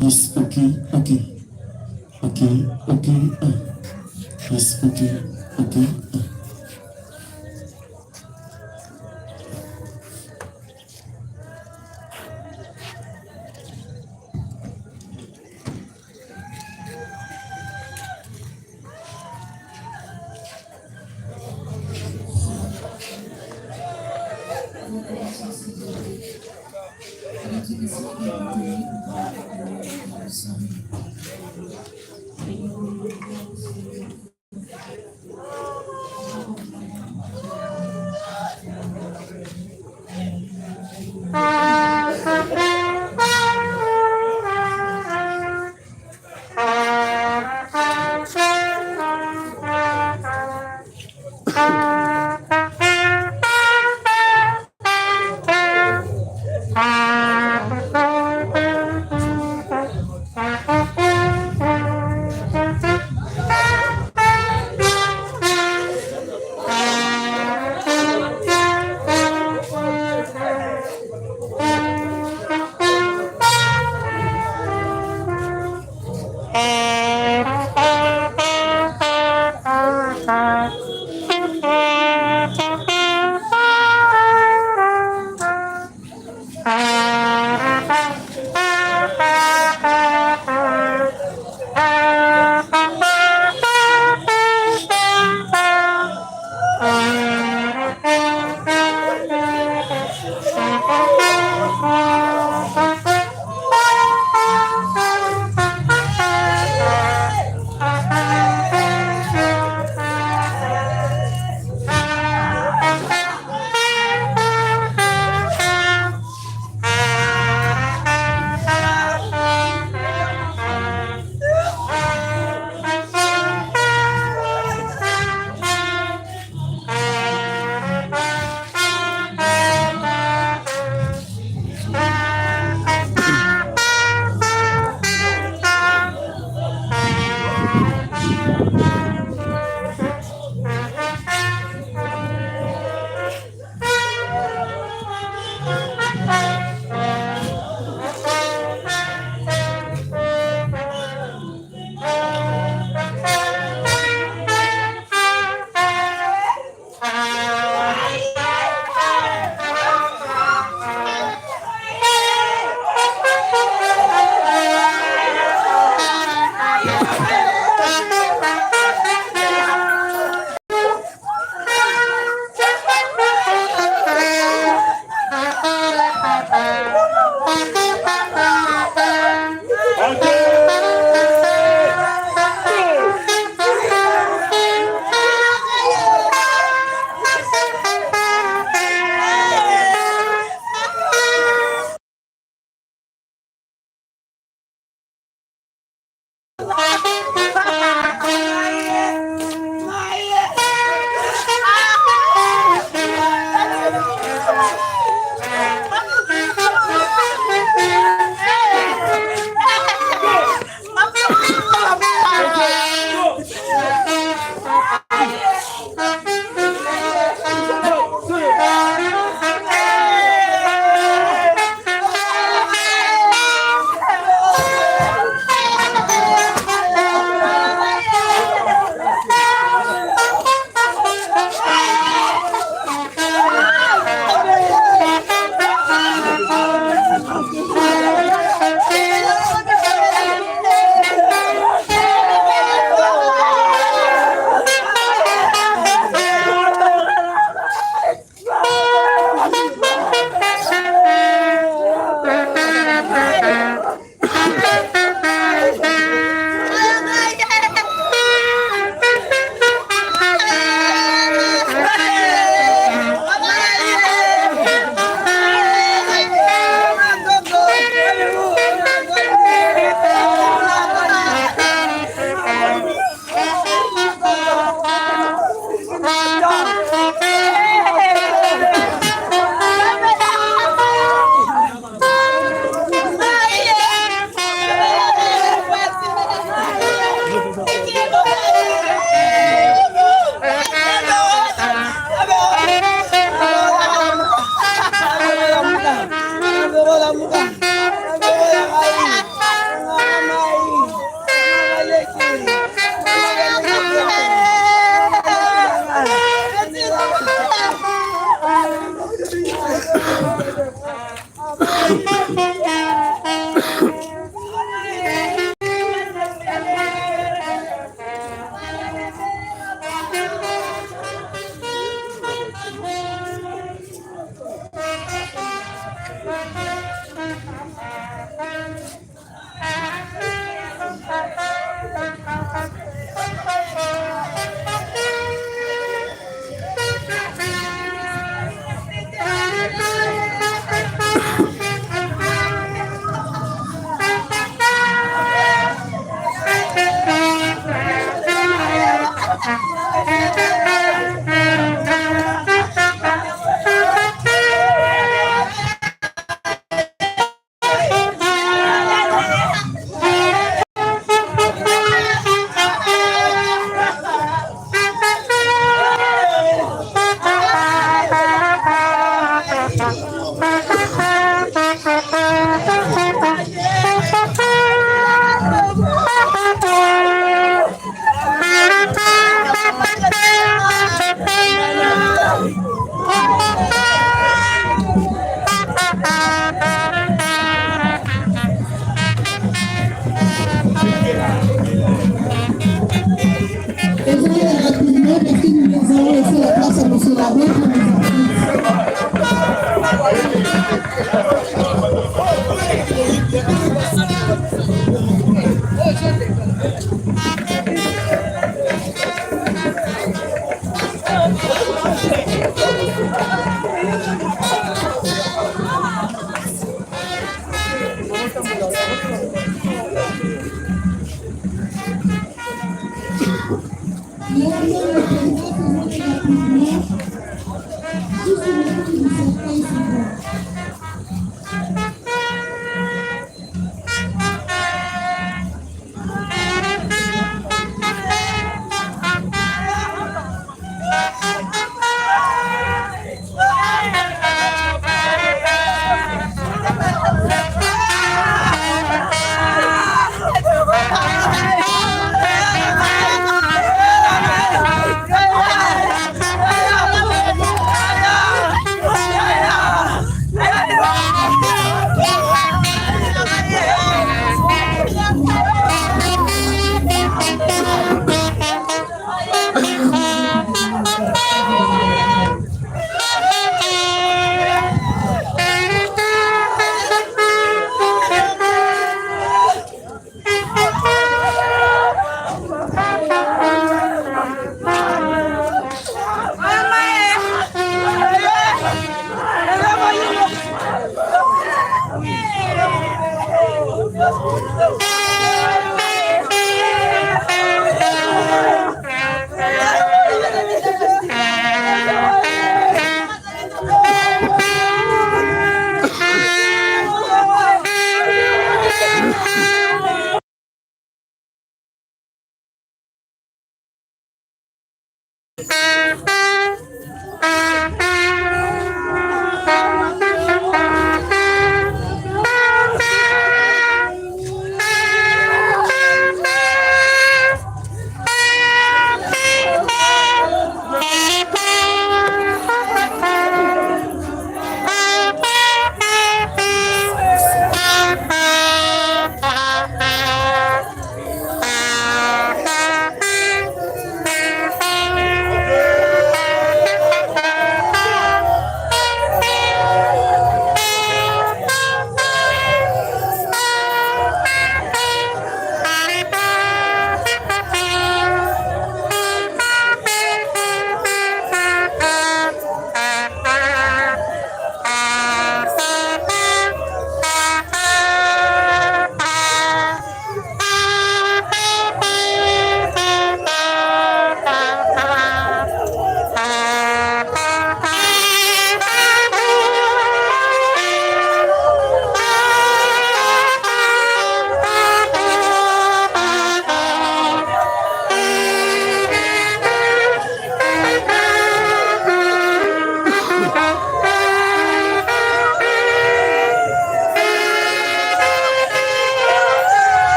Yes, okay. Yes, okay.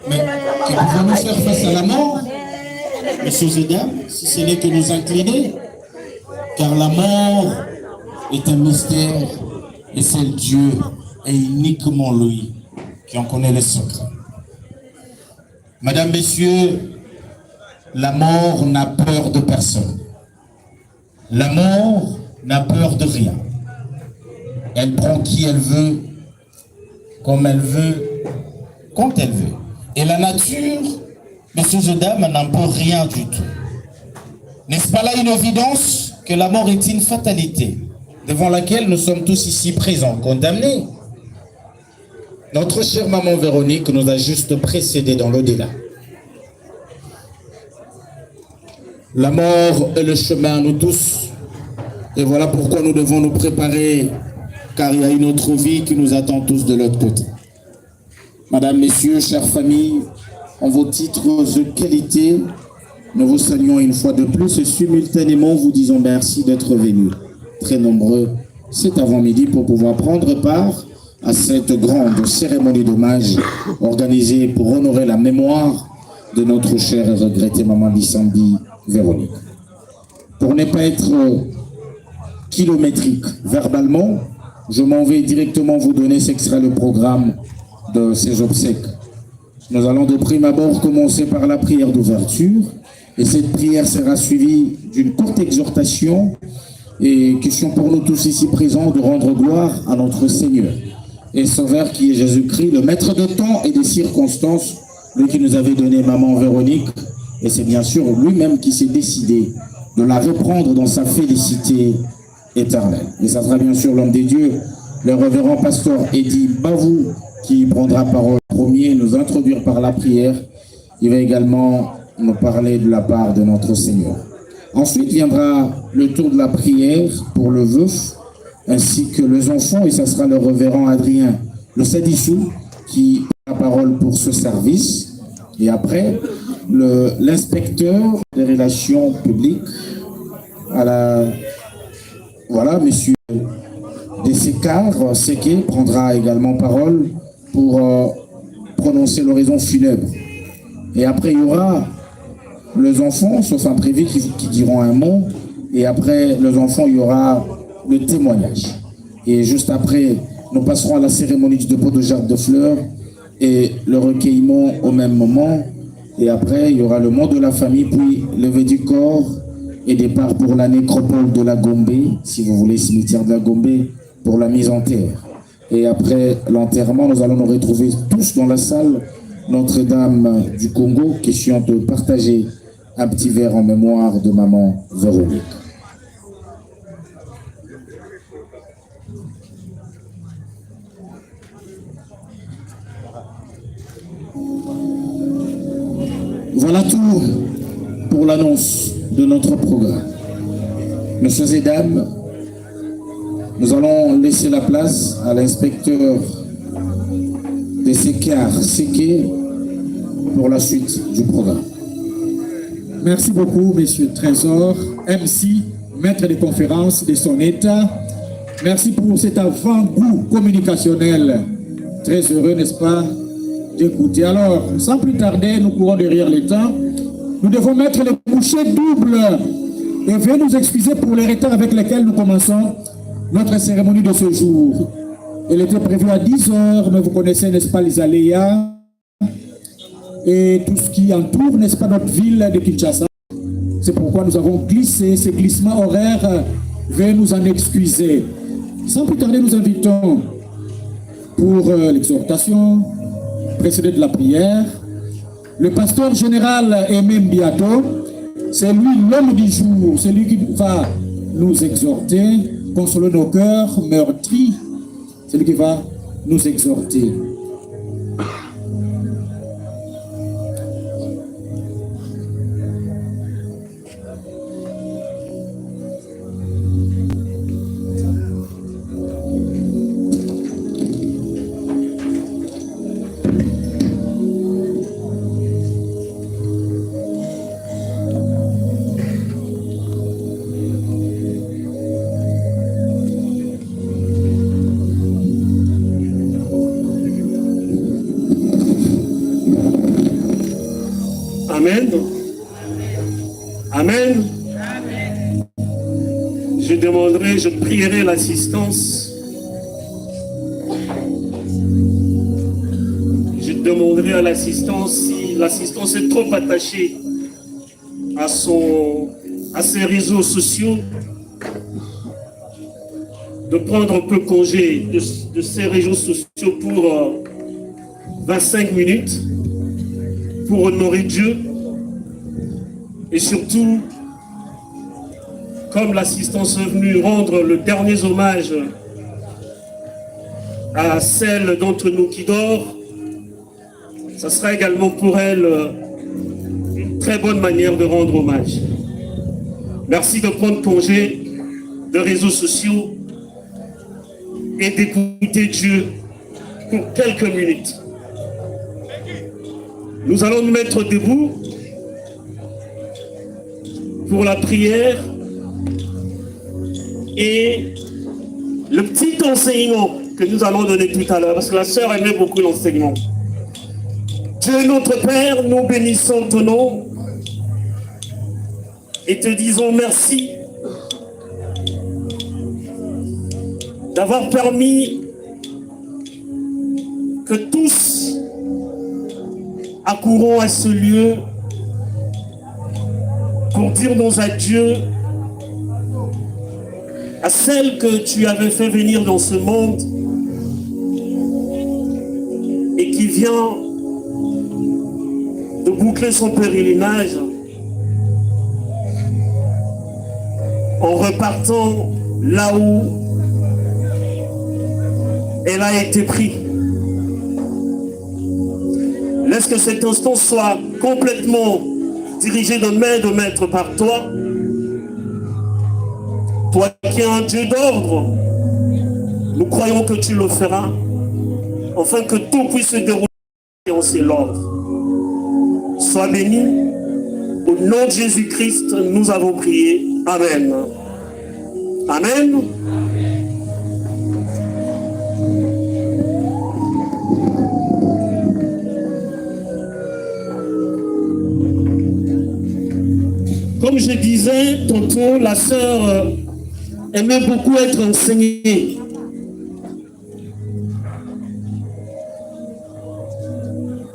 Mais pouvons-nous faire face à la mort, messieurs et dames, si ce n'est que nous incliner? Car la mort est un mystère et c'est Dieu et uniquement lui qui en connaît les secrets. Madame, messieurs, la mort n'a peur de personne. La mort n'a peur de rien. Elle prend qui elle veut, comme elle veut, quand elle veut. Et la nature, messieurs et dames, n'en peut rien du tout. N'est-ce pas là une évidence que la mort est une fatalité devant laquelle nous sommes tous ici présents, condamnés? Notre chère maman Véronique nous a juste précédés dans l'au-delà. La mort est le chemin à nous tous. Et voilà pourquoi nous devons nous préparer, car il y a une autre vie qui nous attend tous de l'autre côté. Madame, messieurs, chères familles, en vos titres de qualité, nous vous saluons une fois de plus et simultanément vous disons merci d'être venus, très nombreux, cet avant-midi pour pouvoir prendre part à cette grande cérémonie d'hommage organisée pour honorer la mémoire de notre chère et regrettée maman Bissandi Véronique. Pour ne pas être kilométrique verbalement, je m'en vais directement vous donner ce qui sera le programme de ces obsèques. Nous allons de prime abord commencer par la prière d'ouverture et cette prière sera suivie d'une courte exhortation et question pour nous tous ici présents de rendre gloire à notre Seigneur et Sauveur qui est Jésus-Christ, le maître de temps et des circonstances, lui qui nous avait donné maman Véronique, et c'est bien sûr lui-même qui s'est décidé de la reprendre dans sa félicité éternelle. Et ça sera bien sûr l'homme des dieux, le révérend pasteur Eddy Bavou, qui prendra parole premier, nous introduire par la prière. Il va également nous parler de la part de notre Seigneur. Ensuite viendra le tour de la prière pour le veuf, ainsi que les enfants, et ça sera le révérend Adrien Le Sadissou qui prendra la parole pour ce service. Et après, l'inspecteur des relations publiques, monsieur Dessécar Seke prendra également parole pour prononcer l'oraison funèbre. Et après, il y aura les enfants, sauf imprévus, qui diront un mot. Et après les enfants, il y aura le témoignage. Et juste après, nous passerons à la cérémonie du dépôt de jarre de fleurs et le recueillement au même moment. Et après, il y aura le mot de la famille, puis lever du corps et départ pour la nécropole de la Gombe, si vous voulez, cimetière de la Gombe, pour la mise en terre. Et après l'enterrement, nous allons nous retrouver tous dans la salle Notre-Dame du Congo, question de partager un petit verre en mémoire de maman Véronique. Voilà tout pour l'annonce de notre programme. Messieurs et dames, nous allons laisser la place à l'inspecteur Dessécar Seke pour la suite du programme. Merci beaucoup, Monsieur Trésor, MC, maître de conférence de son État. Merci pour cet avant-goût communicationnel. Très heureux, n'est-ce pas, d'écouter. Alors, sans plus tarder, nous courons derrière le temps. Nous devons mettre les bouchées doubles. Et veuillez nous excuser pour les retards avec lesquels nous commençons notre cérémonie de ce jour. Elle était prévue à 10 heures, mais vous connaissez, n'est-ce pas, les aléas et tout ce qui entoure, n'est-ce pas, notre ville de Kinshasa. C'est pourquoi nous avons glissé ces glissements horaires. Veuillez nous en excuser. Sans plus tarder, nous invitons pour l'exhortation précédée de la prière le pasteur général Aimé Mbiato. C'est lui l'homme du jour, c'est lui qui va nous exhorter, consoler nos cœurs meurtris. C'est lui qui va nous exhorter. Amen. Amen. Je prierai l'assistance. Je demanderai à l'assistance, si l'assistance est trop attachée à ses réseaux sociaux, de prendre un peu congé de ces réseaux sociaux pour 25 minutes pour honorer Dieu. Et surtout, comme l'assistance est venue rendre le dernier hommage à celle d'entre nous qui dort, ça sera également pour elle une très bonne manière de rendre hommage. Merci de prendre congé de réseaux sociaux et d'écouter Dieu pour quelques minutes. Nous allons nous mettre debout pour la prière et le petit enseignement que nous allons donner tout à l'heure, parce que la sœur aimait beaucoup l'enseignement. Dieu notre Père, nous bénissons ton nom et te disons merci d'avoir permis que tous accourons à ce lieu pour dire nos adieux à celle que tu avais fait venir dans ce monde et qui vient de boucler son pèlerinage en repartant là où elle a été prise. Laisse que cet instant soit complètement dirigé de main de maître par toi. Toi qui es un Dieu d'ordre, nous croyons que tu le feras, afin que tout puisse se dérouler en ses l'ordre. Sois béni. Au nom de Jésus-Christ, nous avons prié. Amen. Amen. Comme je disais tantôt, la sœur aimait beaucoup être enseignée.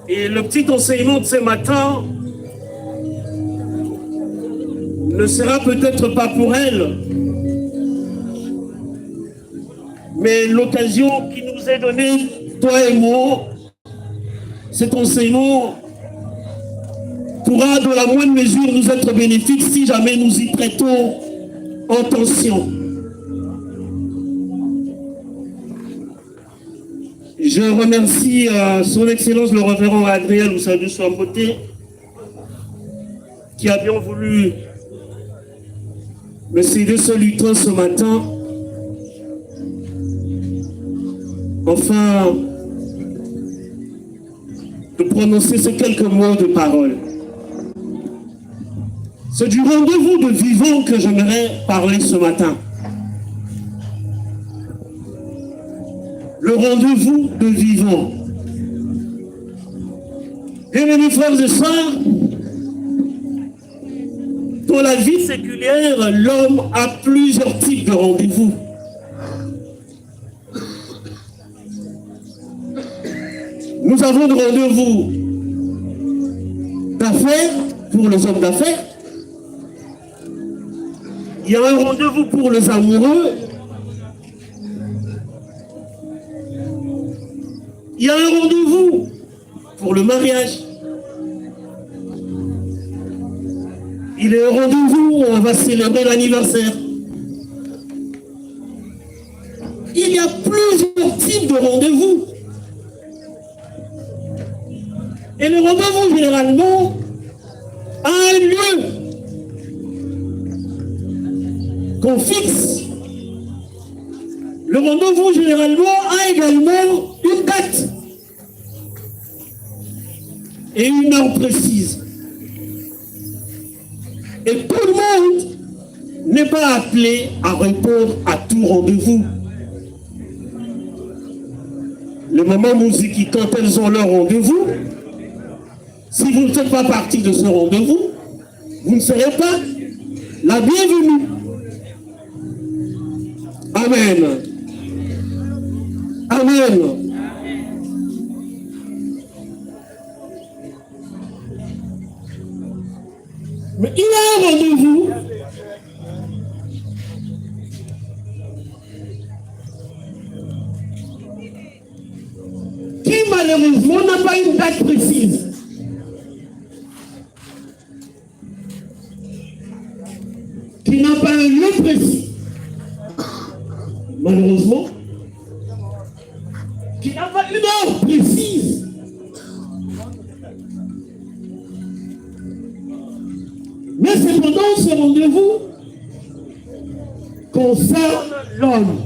Et le petit enseignement de ce matin ne sera peut-être pas pour elle, mais l'occasion qui nous est donnée, toi et moi, cet enseignement pourra de la moindre mesure nous être bénéfique si jamais nous y prêtons attention. Je remercie son Excellence le révérend Adrien Lousadou Swamboté qui a bien voulu me céder ce lutin ce matin. Enfin, de prononcer ces quelques mots de parole. C'est du rendez-vous de vivant que j'aimerais parler ce matin. Le rendez-vous de vivant. Et mes frères et sœurs, dans la vie séculière, l'homme a plusieurs types de rendez-vous. Nous avons des rendez-vous d'affaires pour les hommes d'affaires. Il y a un rendez-vous pour les amoureux. Il y a un rendez-vous pour le mariage. Il y a un rendez-vous où on va célébrer l'anniversaire. Il y a plusieurs types de rendez-vous. Et le rendez-vous, généralement, a un lieu qu'on fixe. Le rendez-vous, généralement, a également une date et une heure précise. Et tout le monde n'est pas appelé à répondre à tout rendez-vous. Les mamans musiques, quand elles ont leur rendez-vous, Si vous ne faites pas partie de ce rendez-vous, vous ne serez pas la bienvenue. Amen. Amen. Mais il y a un rendez-vous qui malheureusement n'a pas une date précise. Qui n'a pas un lieu précis. Malheureusement, qui n'a pas une heure précise. Mais cependant, ce rendez-vous concerne l'homme,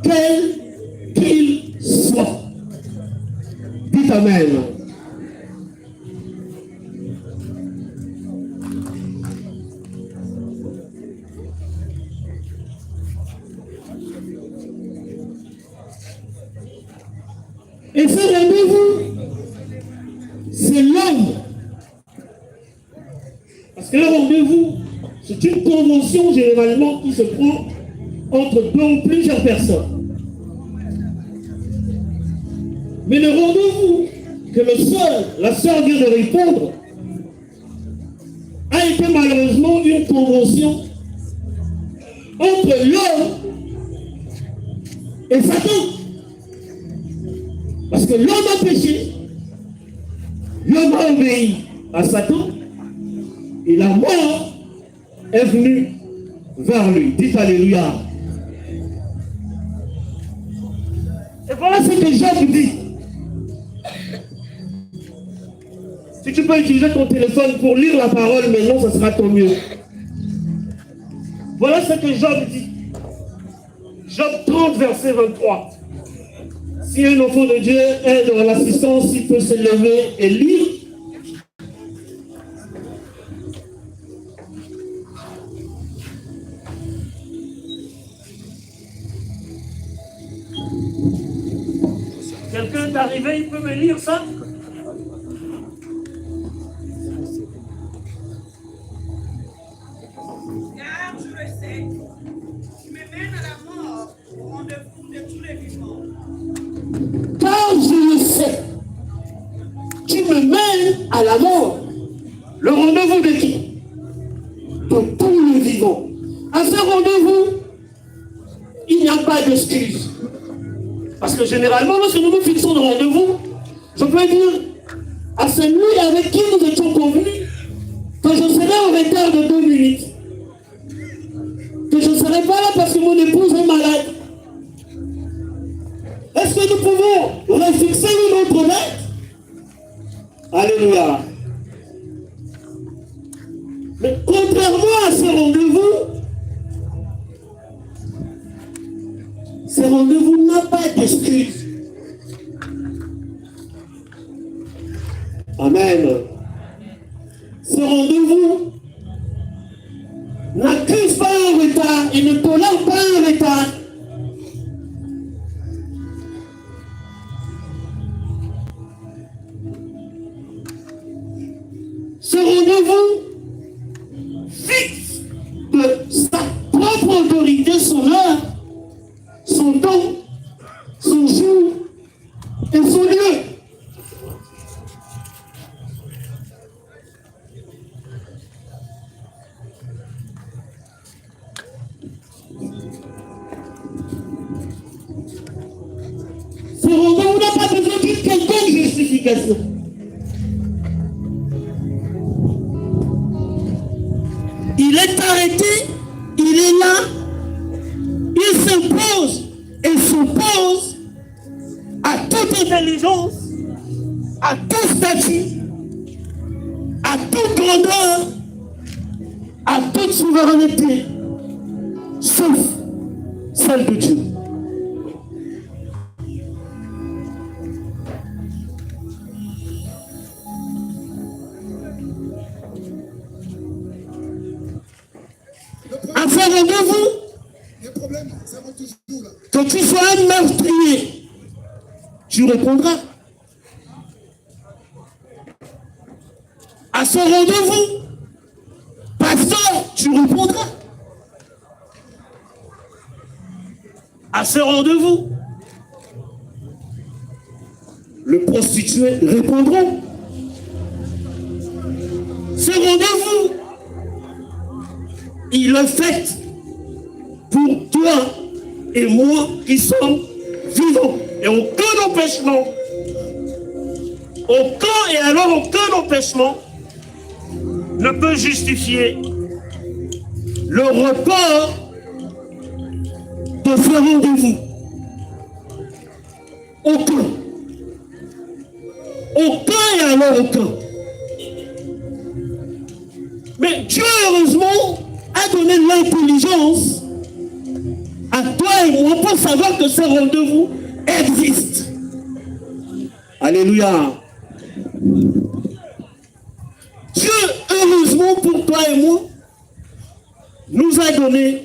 quel qu'il soit. Dites Amen. Et ce rendez-vous, c'est l'homme. Parce qu'un rendez-vous, c'est une convention généralement qui se prend entre deux ou plusieurs personnes. Mais le rendez-vous que la sœur vient de répondre a été malheureusement une convention entre l'homme et Satan. Parce que l'homme a péché, l'homme a obéi à Satan, et la mort est venue vers lui. Dites Alléluia. Et voilà ce que Job dit. Si tu peux utiliser ton téléphone pour lire la parole, maintenant, ce sera ton mieux. Voilà ce que Job dit. Job 30, verset 23. Si un enfant de Dieu est dans l'assistance, il peut se lever et lire. Quelqu'un est arrivé, il peut me lire ça? Car je le sais, tu me mènes à la mort au rendez-vous de tous les vivants. Car je le sais, tu me mènes à la mort. Le rendez-vous de qui? De tous les vivants. À ce rendez-vous, il n'y a pas d'excuse. Parce que généralement, lorsque nous nous fixons de rendez-vous, je peux dire à celui avec qui nous étions convenus que je serai en retard de 2 minutes. Que je ne serai pas là parce que mon épouse est malade. Est-ce que nous pouvons refixer une autre date? Alléluia. Mais contrairement à ce rendez-vous n'a pas d'excuse. Amen. Ce rendez-vous n'accuse pas un retard et ne tolère pas un retard. Ce rendez-vous fixe de sa propre autorité son heure, son temps, son jour et son lieu. Ce rendez-vous n'a pas besoin d'une quelconque justification. Il est arrêté, il est là, il s'impose et s'oppose à toute intelligence, à tout statut, à toute grandeur, à toute souveraineté, sauf celle de Dieu. À faire rendez-vous, que tu sois un meurtrier, tu répondras. À ce rendez-vous, pasteur, tu répondras. À ce rendez-vous, le prostitué répondra. Ce rendez-vous, il est fait pour toi et moi qui sommes vivants. Et aucun empêchement, aucun empêchement ne peut justifier le report de ce rendez-vous. Aucun. Aucun et alors aucun. Mais Dieu, heureusement, a donné l'intelligence à toi et moi pour savoir que ce rendez-vous existe. Alléluia. Dieu, heureusement pour toi et moi, nous a donné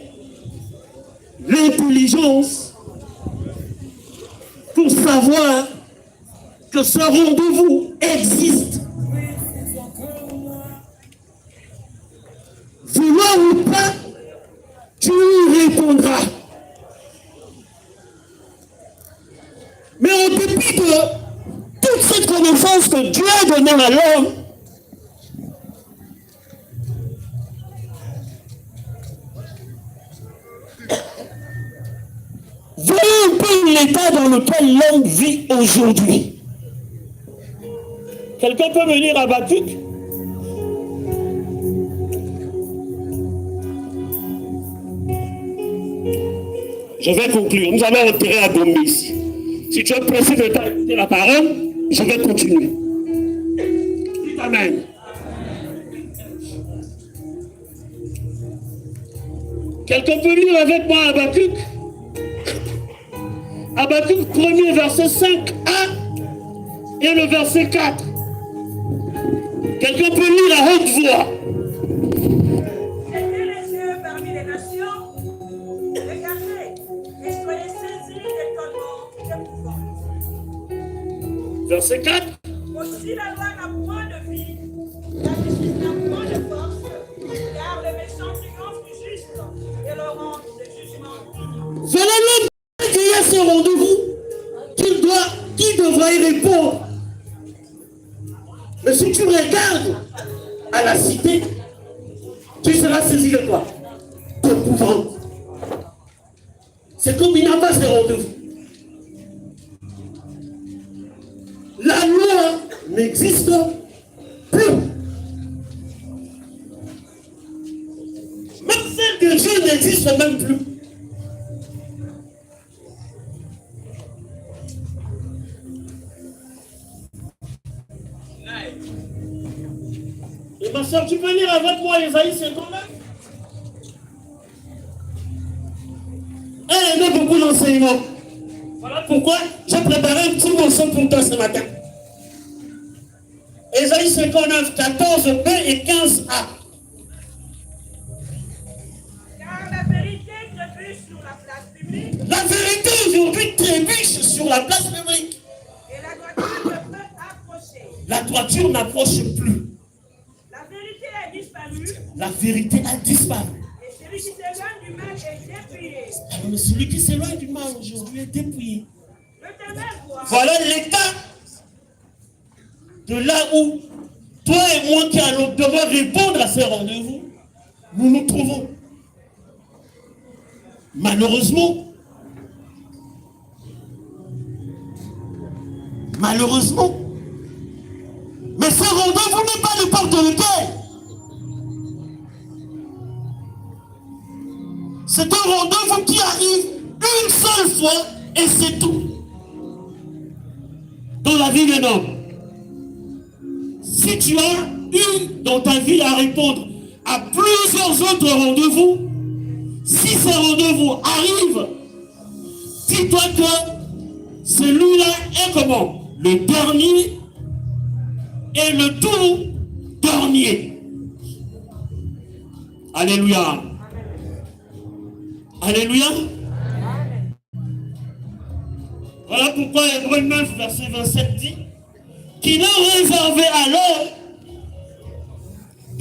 l'intelligence pour savoir que ce rendez-vous existe. Vouloir ou pas, tu lui répondras. Mais en dépit de toute cette connaissance que Dieu a donnée à l'homme, voyez un peu l'état dans lequel l'homme vit aujourd'hui. Quelqu'un peut me lire Habakkuk? Je vais conclure. Nous allons retirer à Gombe ici. Si tu es pressé de t'arrêter la parole, je vais continuer. Dites Amen. Quelqu'un peut lire avec moi Habakkuk? Habakkuk 1er verset 5a et le verset 4. Quelqu'un peut lire à haute voix. Levez les yeux parmi les nations, regardez et soyez saisis d'étonnement épouvantable. Verset 4. Aussi la loi n'a point de vie, la justice n'a point de force, car le méchant triomphe du juste et le rang de jugement. Voilà l'homme qui a ce rendez-vous, qui devra y répondre. Mais si tu regardes à la cité, tu seras saisi de quoi? D'épouvante. C'est comme il n'a pas ce rendez-vous. La loi n'existe plus. Même celle de Dieu n'existe même plus. Et ma soeur, tu peux lire avec moi Ésaïe 59? Elle aimait beaucoup l'enseignement. Voilà pourquoi j'ai préparé un petit morceau pour toi ce matin. Ésaïe 59, 14b et 15a. Car la vérité trébuche sur la place publique. La vérité aujourd'hui trébuche sur la place publique. Et la droiture ne peut approcher. La droiture n'approche plus. La vérité a disparu. La vérité a disparu. Et celui qui s'éloigne du mal est dépouillé. Alors, mais celui qui s'éloigne du mal aujourd'hui est dépouillé. L'Éternel voit. Voilà l'état de là où toi et moi qui allons devoir répondre à ces rendez-vous, nous nous trouvons. Malheureusement, mais ce rendez-vous n'est pas n'importe lequel. C'est un rendez-vous qui arrive une seule fois et c'est tout. Dans la vie d'un homme. Si tu as eu dans ta vie à répondre à plusieurs autres rendez-vous, si ces rendez-vous arrivent, dis-toi que celui-là est comment? Le dernier et le tout dernier. Alléluia. Alléluia. Voilà pourquoi Hébreux 9, verset 27 dit qu'il a réservé alors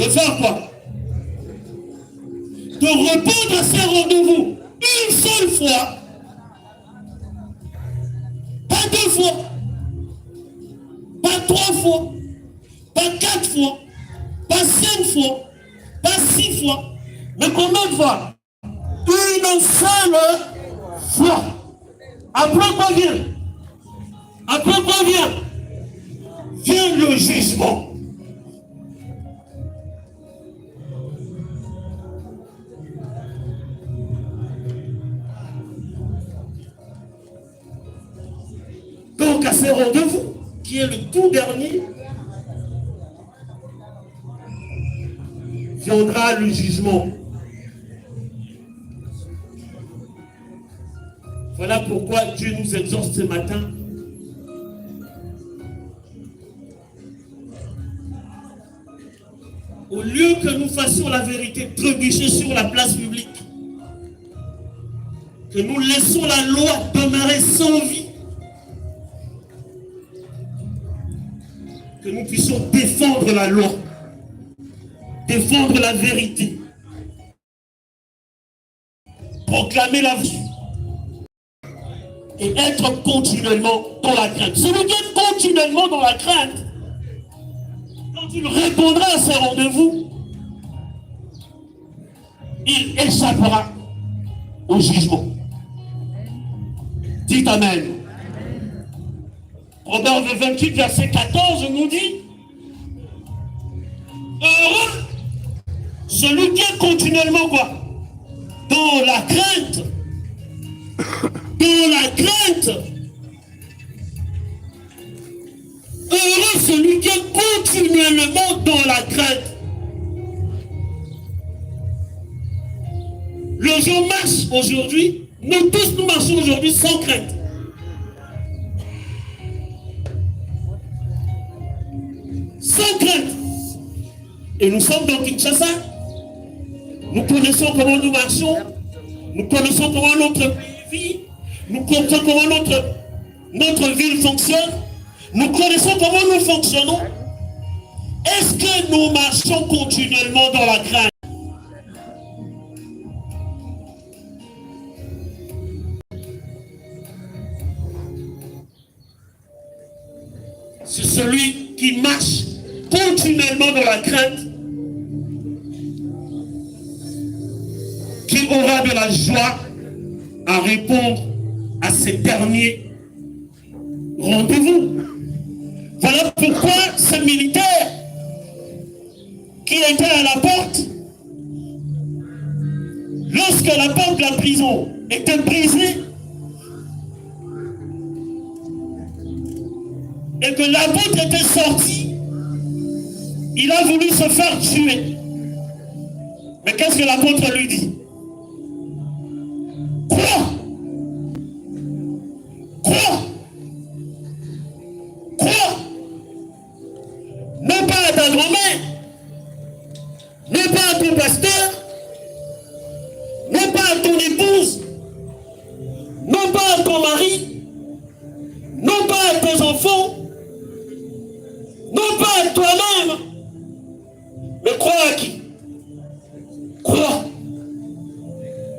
de faire quoi? De répondre à ces rendez-vous une seule fois, pas 2 fois, pas 3 fois, pas 4 fois, pas 5 fois, pas 6 fois, mais combien de fois? Une seule fois. Après quoi vient? Après quoi vient? Vient le jugement. Donc à ces rendez-vous, qui est le tout dernier, viendra le jugement. Voilà pourquoi Dieu nous exhorte ce matin au lieu que nous fassions la vérité trébucher sur la place publique, que nous laissons la loi demeurer sans vie, que nous puissions défendre la loi, défendre la vérité, proclamer la vie et être continuellement dans la crainte. Celui qui est continuellement dans la crainte, quand il répondra à ses rendez-vous, il échappera au jugement. Dites Amen. Proverbe 28, verset 14 nous dit: heureux celui qui est continuellement quoi? Dans la crainte. Dans la crainte. Heureux celui qui est continuellement dans la crainte. Les gens marchent aujourd'hui, nous tous nous marchons aujourd'hui sans crainte. Sans crainte. Et nous sommes dans Kinshasa. Nous connaissons comment nous marchons. Nous connaissons comment notre pays vit. Nous connaissons comment notre ville fonctionne. Nous connaissons comment nous fonctionnons. Est-ce que nous marchons continuellement dans la crainte? C'est celui qui marche continuellement dans la crainte qui aura de la joie à répondre à ces derniers rendez-vous. Voilà pourquoi ce militaire qui était à la porte, lorsque la porte de la prison était brisée et que l'apôtre était sorti, il a voulu se faire tuer. Mais qu'est-ce que l'apôtre lui dit? Crois! Crois! Crois! Non pas à ta grand-mère, non pas à ton pasteur, non pas à ton épouse, non pas à ton mari, non pas à tes enfants, non pas à toi-même, mais crois à qui? Crois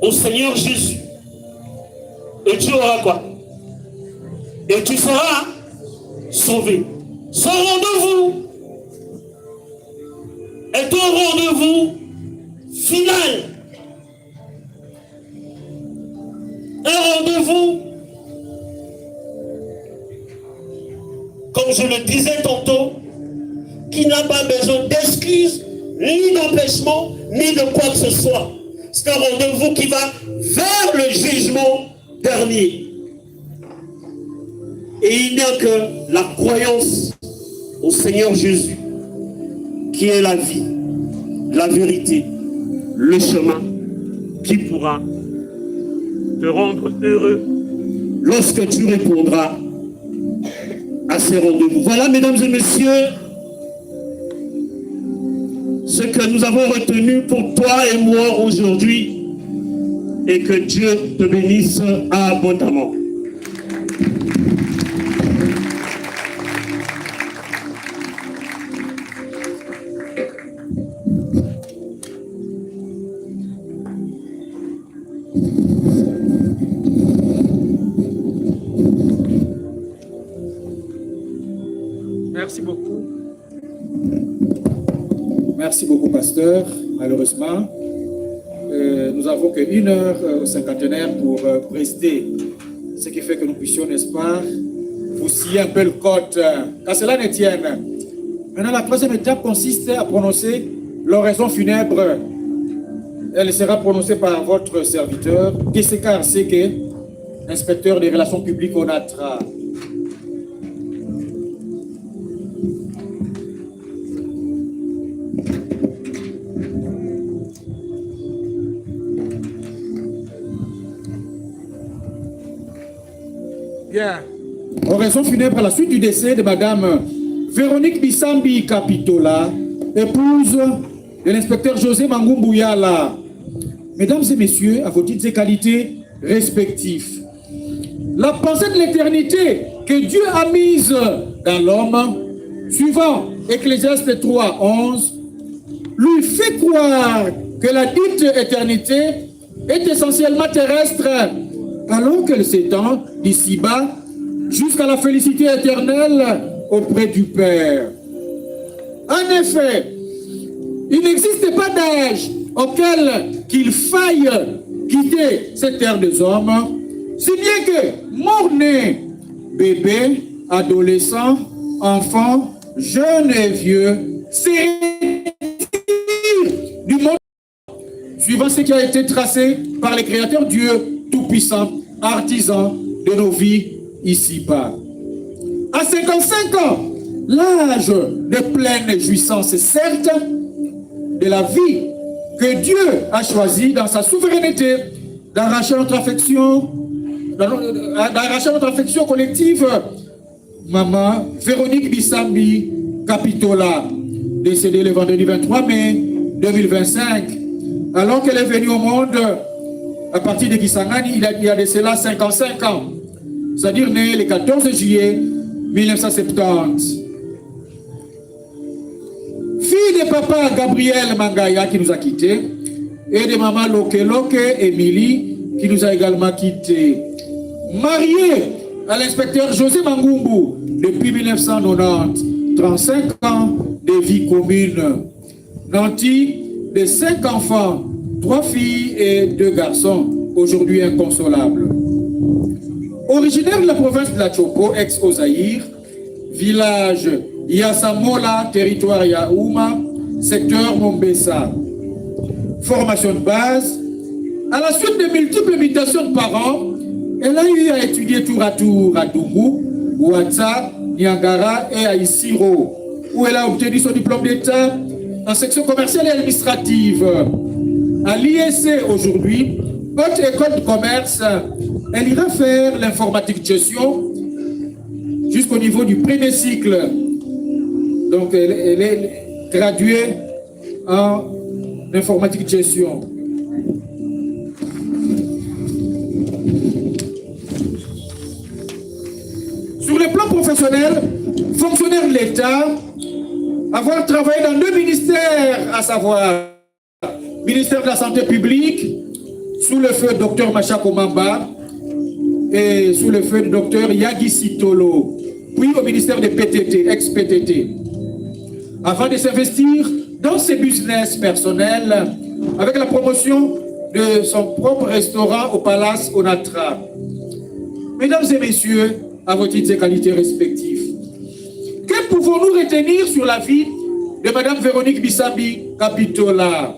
au Seigneur Jésus. Et tu auras quoi? Et tu seras sauvé. Son rendez-vous est un rendez-vous final. Un rendez-vous, comme je le disais tantôt, qui n'a pas besoin d'excuses, ni d'empêchement, ni de quoi que ce soit. C'est un rendez-vous qui va vers le jugement dernier. Et il n'y a que la croyance au Seigneur Jésus qui est la vie, la vérité, le chemin qui pourra te rendre heureux lorsque tu répondras à ces rendez-vous. Voilà, mesdames et messieurs, ce que nous avons retenu pour toi et moi aujourd'hui, et que Dieu te bénisse abondamment. Merci beaucoup, pasteur. Malheureusement, nous avons que 1 heure au cinquantenaire pour prester, ce qui fait que nous puissions, n'est-ce pas, vous scier un peu le code, qu'à cela ne tienne. Maintenant, la troisième étape consiste à prononcer l'oraison funèbre. Elle sera prononcée par votre serviteur, Kesekar Seke, inspecteur des relations publiques au NATRA. Bien. Oraison funèbre à la suite du décès de Madame Véronique Bisambi Kapitola, épouse de l'inspecteur José Mangumbouyala. Mesdames et messieurs, à vos titres et qualités respectifs, la pensée de l'éternité que Dieu a mise dans l'homme, suivant Ecclésiaste 3, 11, lui fait croire que la dite éternité est essentiellement terrestre, alors qu'elle s'étend d'ici-bas jusqu'à la félicité éternelle auprès du Père. En effet, il n'existe pas d'âge auquel qu'il faille quitter cette terre des hommes, si bien que mort-né, bébé, adolescent, enfant, jeune et vieux, c'est du monde suivant ce qui a été tracé par les créateurs Dieu Tout-Puissant, artisan de nos vies ici-bas. À 55 ans, l'âge de pleine jouissance, certes, de la vie que Dieu a choisi dans sa souveraineté d'arracher notre affection, collective. Maman Véronique Bisambi Kapitola, décédée le vendredi 23 mai 2025, alors qu'elle est venue au monde à partir de Kisangani, il y a de cela 55 ans, c'est-à-dire née le 14 juillet 1970. Fille de papa Gabriel Mangaya qui nous a quittés et de maman Loke Émilie qui nous a également quittés. Mariée à l'inspecteur José Mangumbu depuis 1990, 35 ans de vie commune. Nanti de 5 enfants, 3 filles et 2 garçons, aujourd'hui inconsolables. Originaire de la province de la Chopo, ex-Ozaïr, village Yasamola, territoire Yaouma, secteur Mombesa. Formation de base. À la suite de multiples mutations de parents, elle a eu à étudier tour à tour à Doumou, Ouatsa, Niangara et à Isiro, où elle a obtenu son diplôme d'État en section commerciale et administrative. À l'ISC aujourd'hui, haute école de commerce, elle ira faire l'informatique de gestion jusqu'au niveau du premier cycle. Donc, elle est graduée en informatique de gestion. Sur le plan professionnel, fonctionnaire de l'État, avoir travaillé dans 2 ministères, à savoir ministère de la Santé publique, sous le feu du Dr Machako Mamba, et sous le feu du Dr Yagi Sitolo, puis au ministère de PTT, ex-PTT, avant de s'investir dans ses business personnels avec la promotion de son propre restaurant au Palace Onatra. Mesdames et messieurs, à vos titres et qualités respectifs, que pouvons-nous retenir sur la vie de Madame Véronique Bisambi Kapitola?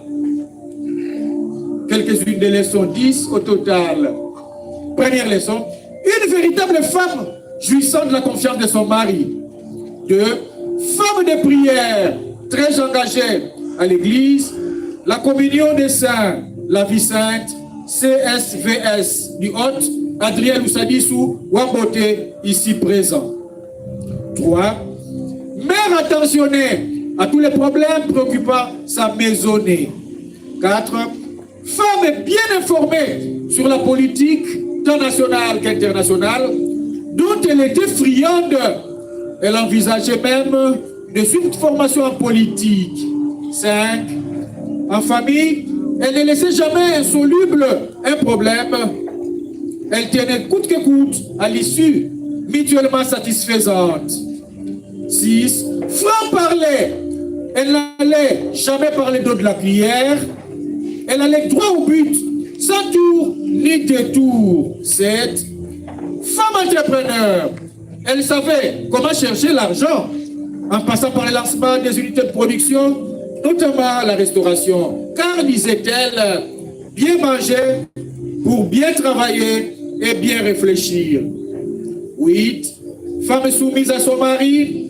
Quelques-unes des leçons, 10 au total. Première leçon, une véritable femme jouissant de la confiance de son mari. 2, femme de prière, très engagée à l'église, la communion des saints, la vie sainte, CSVS du Hôte, Adrien Loussadissou, Wambote, ici présent. 3, mère attentionnée à tous les problèmes préoccupant sa maisonnée. 4, femme bien informée sur la politique tant nationale qu'internationale, dont elle était friande. Elle envisageait même de suivre une formation en politique. 5, en famille, elle ne laissait jamais insoluble un problème. Elle tenait coûte que coûte à l'issue mutuellement satisfaisante. 6, franc parler Elle n'allait jamais par le dos de la cuillère. Elle allait droit au but, sans tour ni détour. Cette femme entrepreneur, elle savait comment chercher l'argent en passant par le lancement des unités de production, notamment la restauration. Car, disait-elle, bien manger pour bien travailler et bien réfléchir. 8. Femme soumise à son mari,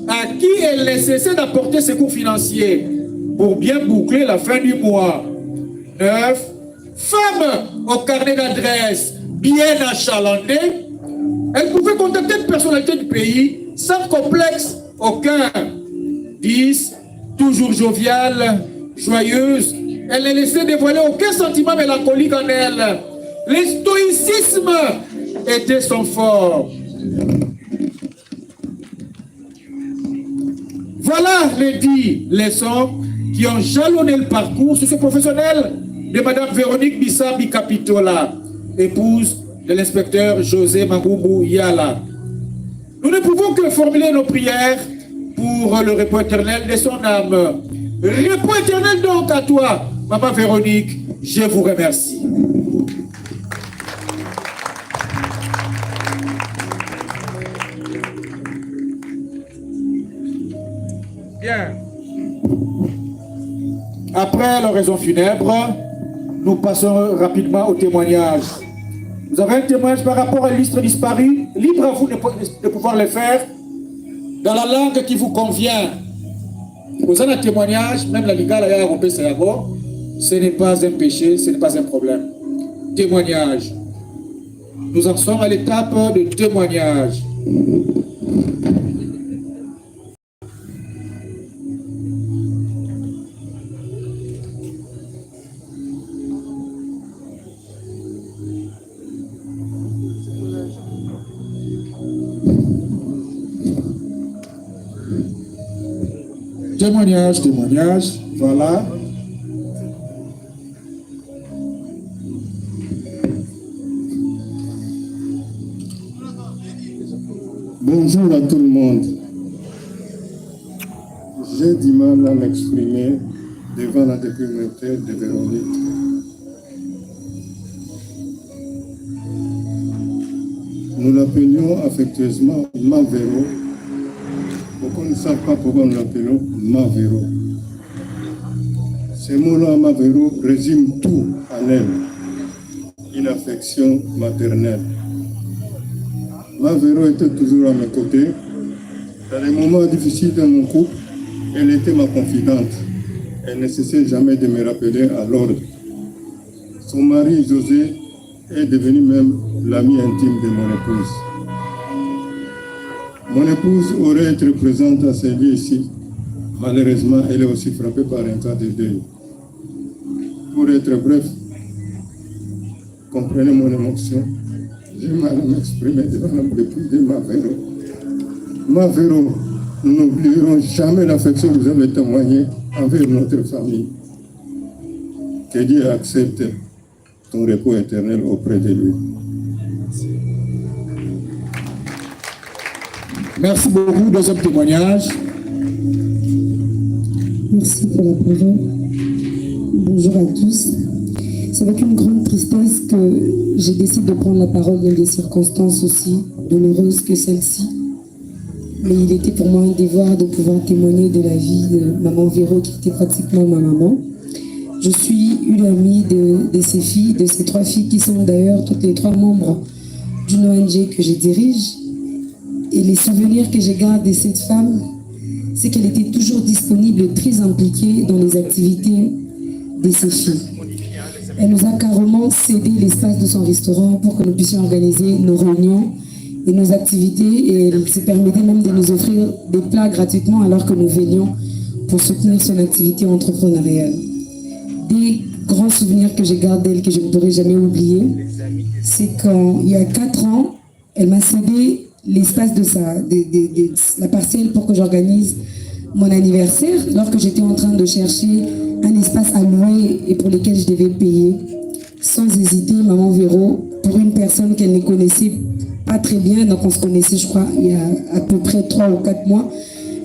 à qui elle ne cessait d'apporter secours financiers pour bien boucler la fin du mois. 9. Femme au carnet d'adresse bien achalandé, elle pouvait contacter une personnalité du pays sans complexe aucun. 10. Toujours joviale, joyeuse, elle ne laissait dévoiler aucun sentiment mélancolique en elle. Le stoïcisme était son fort. Voilà les 10 leçons qui ont jalonné le parcours socio-professionnel de Mme Véronique Bissambi Capitola, épouse de l'inspecteur José Mangumbu Yala. Nous ne pouvons que formuler nos prières pour le repos éternel de son âme. Repos éternel donc à toi, Maman Véronique, je vous remercie. Bien. Après l'oraison funèbre, nous passons rapidement au témoignage. Vous avez un témoignage par rapport à l'illustre disparu? Libre à vous de pouvoir le faire dans la langue qui vous convient. Vous avez un témoignage, même la Liga, ce n'est pas un péché, ce n'est pas un problème. Témoignage. Nous en sommes à l'étape de témoignage. Témoignage, témoignage, voilà. Bonjour à tout le monde. J'ai du mal à m'exprimer devant la députée de Véronique. Nous l'appelions affectueusement Mavero. Beaucoup ne savent pas pourquoi nous l'appelons Mavero. Ce mot-là, Mavero, résume tout en elle. Une affection maternelle. Mavero était toujours à mes côtés. Dans les moments difficiles de mon couple, elle était ma confidente. Elle ne cessait jamais de me rappeler à l'ordre. Son mari, José, est devenu même l'ami intime de mon épouse. Mon épouse aurait été présente à ces lieux ici. Malheureusement, elle est aussi frappée par un cas de deuil. Pour être bref, comprenez mon émotion. J'ai mal à m'exprimer devant l'épouse de Mavero. Mavero, nous n'oublierons jamais l'affection que vous avez témoignée envers notre famille. Que Dieu accepte ton repos éternel auprès de lui. Merci beaucoup. Deuxième témoignage. Merci pour la parole. Bonjour à tous. C'est avec une grande tristesse que j'ai décidé de prendre la parole dans des circonstances aussi douloureuses que celle-ci. Mais il était pour moi un devoir de pouvoir témoigner de la vie de maman Véro, qui était pratiquement ma maman. Je suis une amie de ces filles, de ces 3 filles qui sont d'ailleurs toutes les 3 membres d'une ONG que je dirige. Et les souvenirs que je garde de cette femme, c'est qu'elle était toujours disponible, très impliquée dans les activités de ces filles. Elle nous a carrément cédé l'espace de son restaurant pour que nous puissions organiser nos réunions et nos activités. Et elle se permettait même de nous offrir des plats gratuitement alors que nous venions pour soutenir son activité entrepreneuriale. Des grands souvenirs que je garde d'elle, que je ne pourrai jamais oublier, c'est quand, il y a 4 ans, elle m'a cédé l'espace de la parcelle pour que j'organise mon anniversaire, alors que j'étais en train de chercher un espace à louer et pour lequel je devais payer. Sans hésiter, maman Véro, pour une personne qu'elle ne connaissait pas très bien, donc on se connaissait, je crois, il y a à peu près 3 ou 4 mois,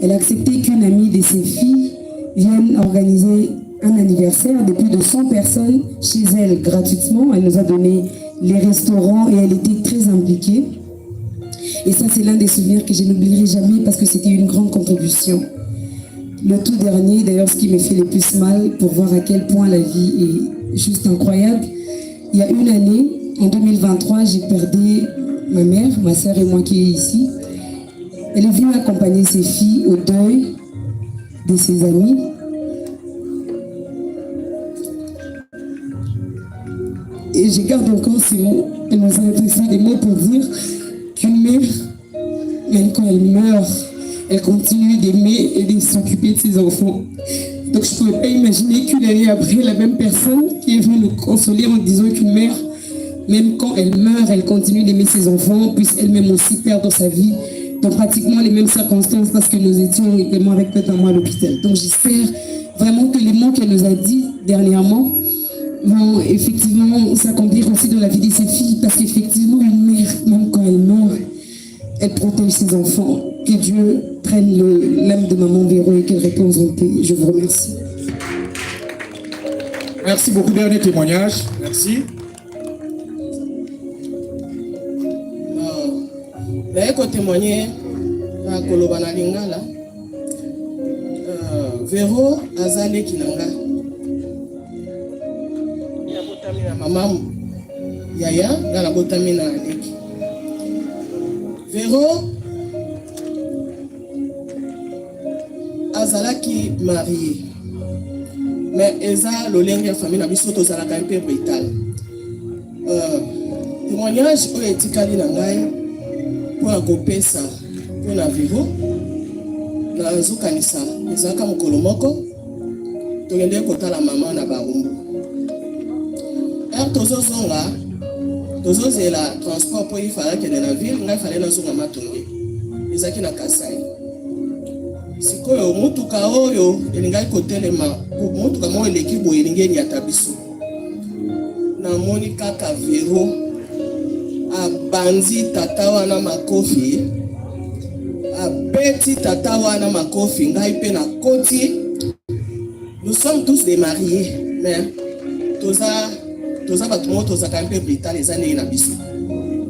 elle a accepté qu'une amie de ses filles viennent organiser un anniversaire de plus de 100 personnes chez elle gratuitement. Elle nous a donné les restaurants et elle était très impliquée. Et ça, c'est l'un des souvenirs que je n'oublierai jamais parce que c'était une grande contribution. Le tout dernier, d'ailleurs, ce qui me fait le plus mal pour voir à quel point la vie est juste incroyable. Il y a une année, en 2023, j'ai perdu ma mère, ma sœur et moi qui est ici. Elle est venue accompagner ses filles au deuil de ses amis. Et je garde encore ces mots. Elle nous a adressé des mots pour dire qu'une mère, même quand elle meurt, elle continue d'aimer et de s'occuper de ses enfants. Donc je ne pouvais pas imaginer qu'une année après, la même personne qui est venue nous consoler en disant qu'une mère, même quand elle meurt, elle continue d'aimer ses enfants, puisse elle-même aussi perdre sa vie dans pratiquement les mêmes circonstances parce que nous étions également avec peut-être moi à l'hôpital. Donc j'espère vraiment que les mots qu'elle nous a dit dernièrement vont effectivement s'accomplir aussi dans la vie de ses filles parce qu'effectivement une mère, même quand elle meurt, elle protège ses enfants. Que Dieu prenne l'âme de maman Véro et qu'elle repose en paix. Je vous remercie. Merci beaucoup. Dernier témoignage. Merci. Naeko témoigner à Kolobana Lingala. Véro azale kinanga. Ya botamina maman Yaya na botamina Aleki. Véro azalaki marié. Mais eza lolenge ya famille na biso tozalaka un peu brutal. Témoignage oyo etikali na ngai pour kopesa pour na Véro na zokanisa ezalaka mokolo moko tokende kotala mama na barumbu. Tozozonga tozozela transport po ifala kende na ville ngai fale nazonga matonge ezaki na Kasai. Sikoyo mutuka oyo elingai kotelema mutuka mo eleki boye elingeni ata biso namoni kaka Véro abanzi tata wana makofi abeti tata wana makofi ngai pe na koti. Nous sommes tous des mariés mais toza bato mo tozaka mpe brital eza ndenge na biso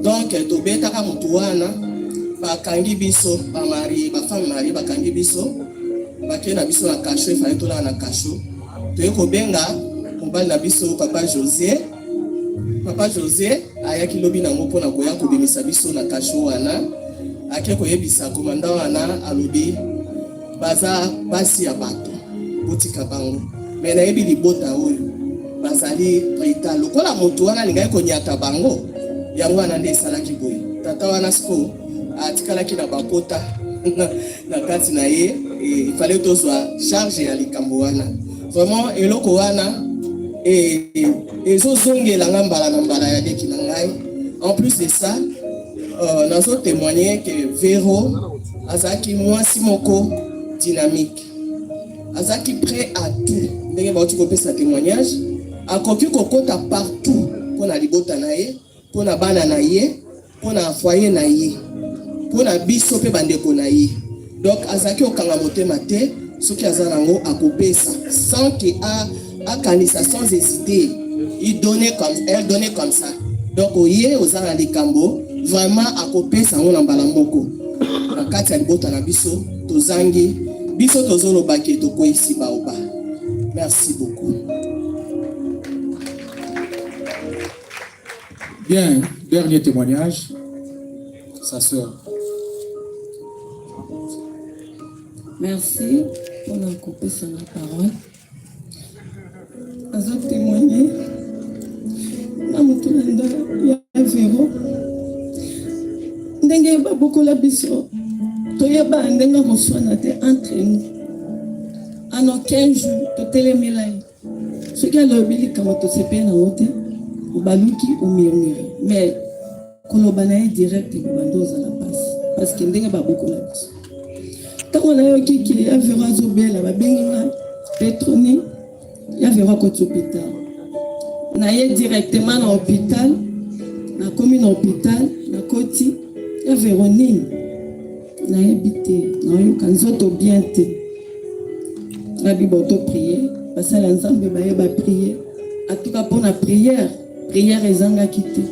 donc tobetaka motu wana bakangi biso bamari bafemme marie bakangi biso bakei na biso na kasho efale tolaka na kasho toye kobenga mobali na biso papa José ayaki lobi nango mpona koya kobimisa biso na kasho wana ake koyebisa komanda wana alobi baza basi ya bato botika bango me nayebi libota oyo bazali brital lokola motu wana alingai konyata bango yango wana nde esalaki boye tata wana siko atikalaki na bakota na kati na ye ifale tozwa charge ya likambo wana vraiment eloko wana ezozongelanga mbala na mbala ya leki na ngai. En plus de ça nazo témoigner que Véro azaki mwasi moko dynamique azaki prêt à tout ndenge bauti kopesa témoignage akoki kokota partout mpona libota na ye mpona bana na ye mpona foyer na ye mpona biso mpe bandeko na ye. Donc azaki okanga motema te soki aza nango akopesa sans que akanisa sans hésiter elle donnait comme ça. Donc oye oza na likambo vraiment akopesa ngo na mbala moko na kati ya libota na biso tozangi biso tozolobaki tokoyisi baoba. Merci beaucoup. Bien, dernier témoignage. Sa sœur. Merci pour la couper sur la parole. Azo témoigner. Namutulanda ya Véro. Ndenge ba beaucoup la biso. Toyeba ndenge reçoit te entre nous. En 15 jours, to telemela. Ce qui a l'obili comme to sepe na wote. Baluki au murmure. Mais kolobana est direct bandoza la passe parce que ndenge ba beaucoup la biso. Tant na yo kiki ya Véro azobela ba benga Petroni ya Véro ko hôpital. Na ye directement na hôpital, na commune hôpital, na koti ya Véronique. Na ye bité, na yo kanzoto bien te. ngabi boto prier basala nzambe bayeba prier en tout cas pour la prière ezanga kité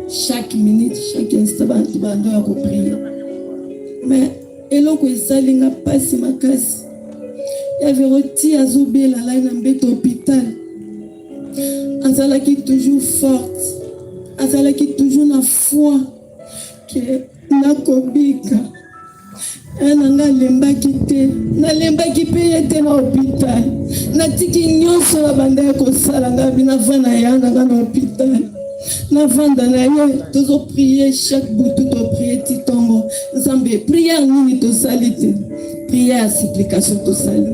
chaque minute chaque instant bantu bando ya ko prier mais eloko esalinga pasi makasi ya veroti azobela la na mbeto hôpital azalaki toujours forte azalaki toujours na foi que nakobika nanga lembaki te nalembaki mpe ye te na hôpital natiki nyonso na banda ya kosala nga bina vanda ya nanga na hôpital na vanda na ye tozoprie chaque butu toprie ti ntongo nzambe prière nini tosali te prière ya supplication tosali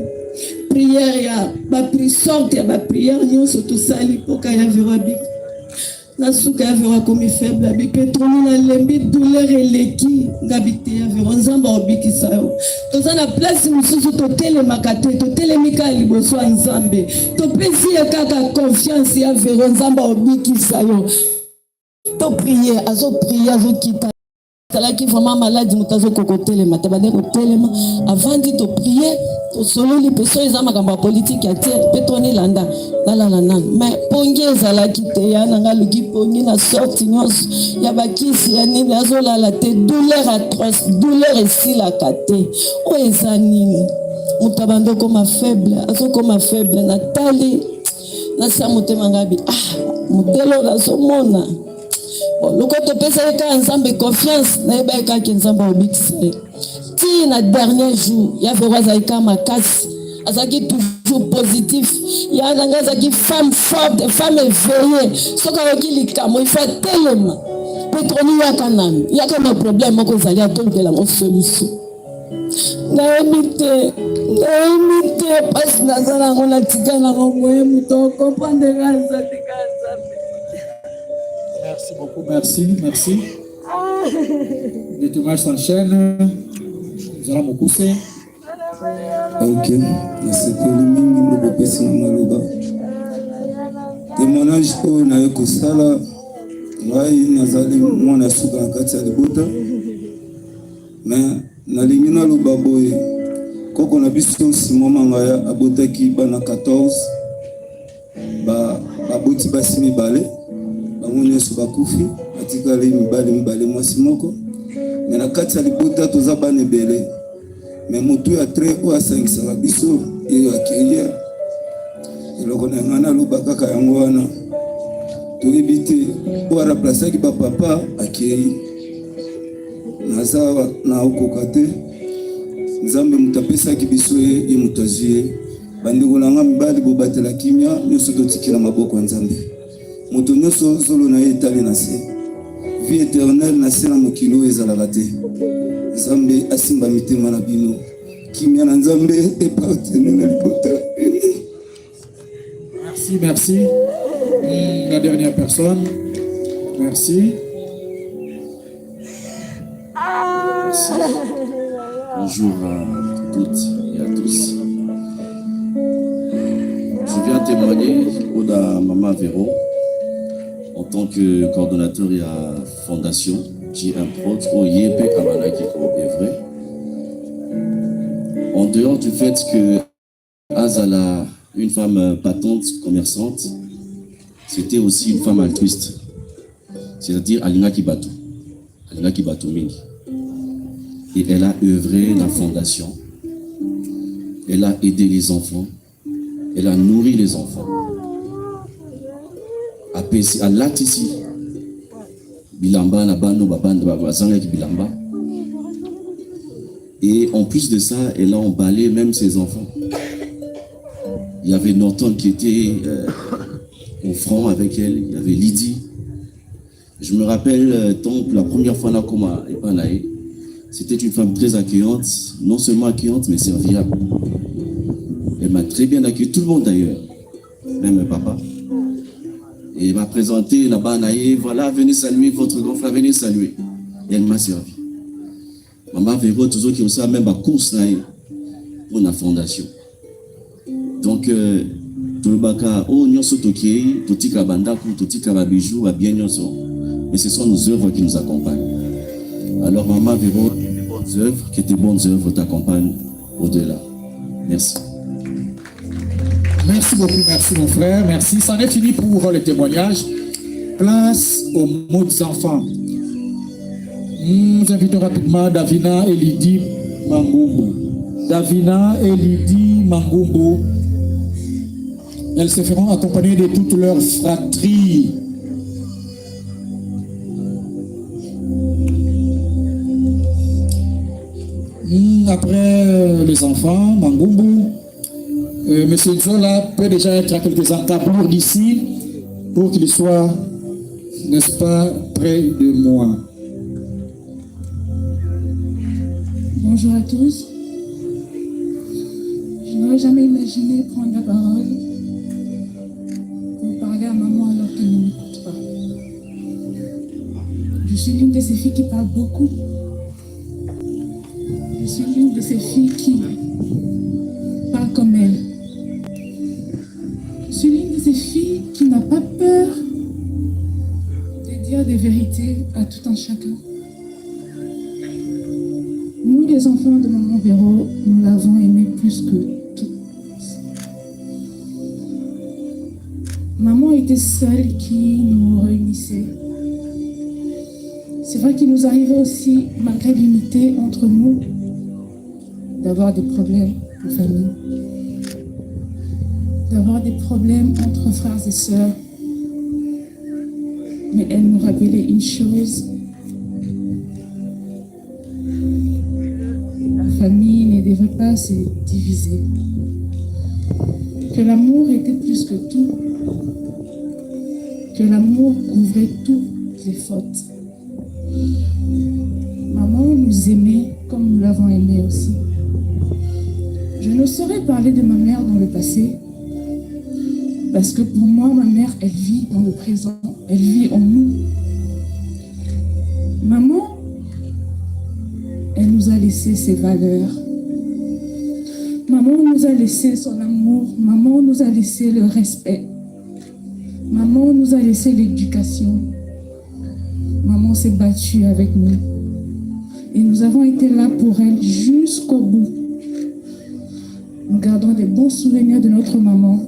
prière ya baprisorte ya baprière nyonso tosali mpoka ya vero abika nasuka ya vero akomi faible abi petroni nalembi douleur eleki ngabi te ya vero nzambe aobikisa yo toza na place mosusu totelemaka te totelemika ya liboso ya nzambe topesi ye kaka confiance ya vero nzambe aobikisa yo toprie azoprie azokita azalaki vraiment maladi moto azokokotelema te bande kotelema avandi toprie tosololi mpe so eza makambo ya politike ya tie mpe tonelanda nalala nanu mais pongi ezalaki te ya nanga luki pongi na sorti nyonso ya bakisi ya nini azolala te douleur atroce douleur esilaka te oyo eza nini moto abandi okoma faible azokoma faible natali nasia motema ngabi modele nazomona loko topesa ye kaka nzambe confiance nayeba ye kaka nzambe aobikisa ye ti na dernier jour ya vero azalaki kaka makasi azalaki toujours positif ya nanga azalaki femme forte femme éveillée soki ayoki likambo ifa telema petroni yaka nanu yaka na problème moko ezali atolukela mo solution nayebi te pasi naza nango natika nango moye moto okomprendera azatika nzambe. Merci beaucoup, merci. Les tournages s'enchaînent. Nous allons beaucoup pousser. Ok, c'est que le minimum de personnes à Maloba. Témoignage au Naeko Sala, Rai Nazali, moi, Suga, Katia de Bota. Mais, Nalimina Lobaboy, quand on a vu ce moment à Botaki, Bana 14, Boti Bassimi Balé. Bangonya subakufi atika le mibale mwasi moko mais na kati ya libota toza bana ebele mais motu ya très haut à 500 biso et akeye eloko na ngana loba kaka yango wana toyebi te po araplaçaki bapapa akei naza na okoka te nzambe moto apesaki biso ye moto azwi ye bandeko na nga mibali bobatela kimia nyonso totikela maboko ya nzambe moto nyonso zolo na ye etali na se vie éternelle na se na mokilo ezalaka te nzambe asimba mitema na bino kimia na nzambe epartene na libota. Merci. La dernière personne. Merci. Bonjour à toutes et à tous. Je viens témoigner au da Maman Véro en tant que coordonnateur de la fondation qui est un prod au Yépe Kamalaki est vrai. En dehors du fait que Azala, une femme battante, commerçante, c'était aussi une femme altruiste. C'est-à-dire Alina Kibatou Mingi. Et elle a œuvré la fondation. Elle a aidé les enfants. Elle a nourri les enfants. À Latisi, Bilamba, Nabano, Babanda, Bilamba. Et en plus de ça, elle a emballé même ses enfants. Il y avait Norton qui était au front avec elle. Il y avait Lydie. Je me rappelle, la première fois Nakoma et Panaï, c'était une femme très accueillante, non seulement accueillante, mais serviable. Elle m'a très bien accueilli, tout le monde d'ailleurs, même mon papa. Et elle m'a présenté là-bas, voilà, venez saluer votre grand frère, venez saluer. Et elle m'a servi. Maman Véro, toujours qui aussi même ma course pour la fondation. Donc, tout le baka, oh, nyonso toki, toti kabandaku, toti kababijou, bien nyonso. Mais ce sont nos œuvres qui nous accompagnent. Alors, Maman Véro, que tes bonnes œuvres t'accompagnent au-delà. Merci. merci mon frère, merci. C'en est fini pour les témoignages. Place aux mots des enfants. Nous invitons rapidement Davina et Lydie Mangumbu. Davina et Lydie Mangumbu. Elles se feront accompagner de toutes leurs fratries. Après les enfants, Mangumbu, Monsieur Zola peut déjà être à quelques encablures d'ici pour qu'il soit, n'est-ce pas, près de moi. Bonjour à tous. Je n'aurais jamais imaginé prendre la parole pour parler à maman alors qu'elle ne m'écoute pas. Je suis l'une de ces filles qui parle beaucoup. Je suis l'une de ces filles qui parle comme elle. Je suis l'une de ces filles qui n'a pas peur de dire des vérités à tout un chacun. Nous, les enfants de Maman Véro, nous l'avons aimé plus que tout. Maman était celle qui nous réunissait. C'est vrai qu'il nous arrivait aussi, malgré l'unité entre nous, d'avoir des problèmes de famille, d'avoir des problèmes entre frères et sœurs. Mais elle nous rappelait une chose: la famille ne devait pas se diviser, que l'amour était plus que tout, que l'amour couvrait toutes les fautes. Maman nous aimait comme nous l'avons aimée aussi. Je ne saurais parler de ma mère dans le passé, parce que pour moi, ma mère, elle vit dans le présent, elle vit en nous. Maman, elle nous a laissé ses valeurs. Maman nous a laissé son amour. Maman nous a laissé le respect. Maman nous a laissé l'éducation. Maman s'est battue avec nous. Et nous avons été là pour elle jusqu'au bout. Nous gardons des bons souvenirs de notre maman.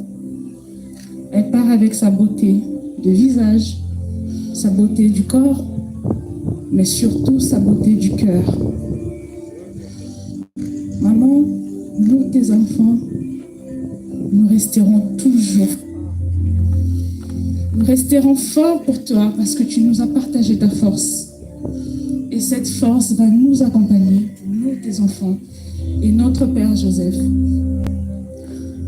Elle part avec sa beauté de visage, sa beauté du corps, mais surtout sa beauté du cœur. Maman, nous, tes enfants, nous resterons toujours. Nous resterons forts pour toi parce que tu nous as partagé ta force. Et cette force va nous accompagner, nous, tes enfants, et notre Père Joseph.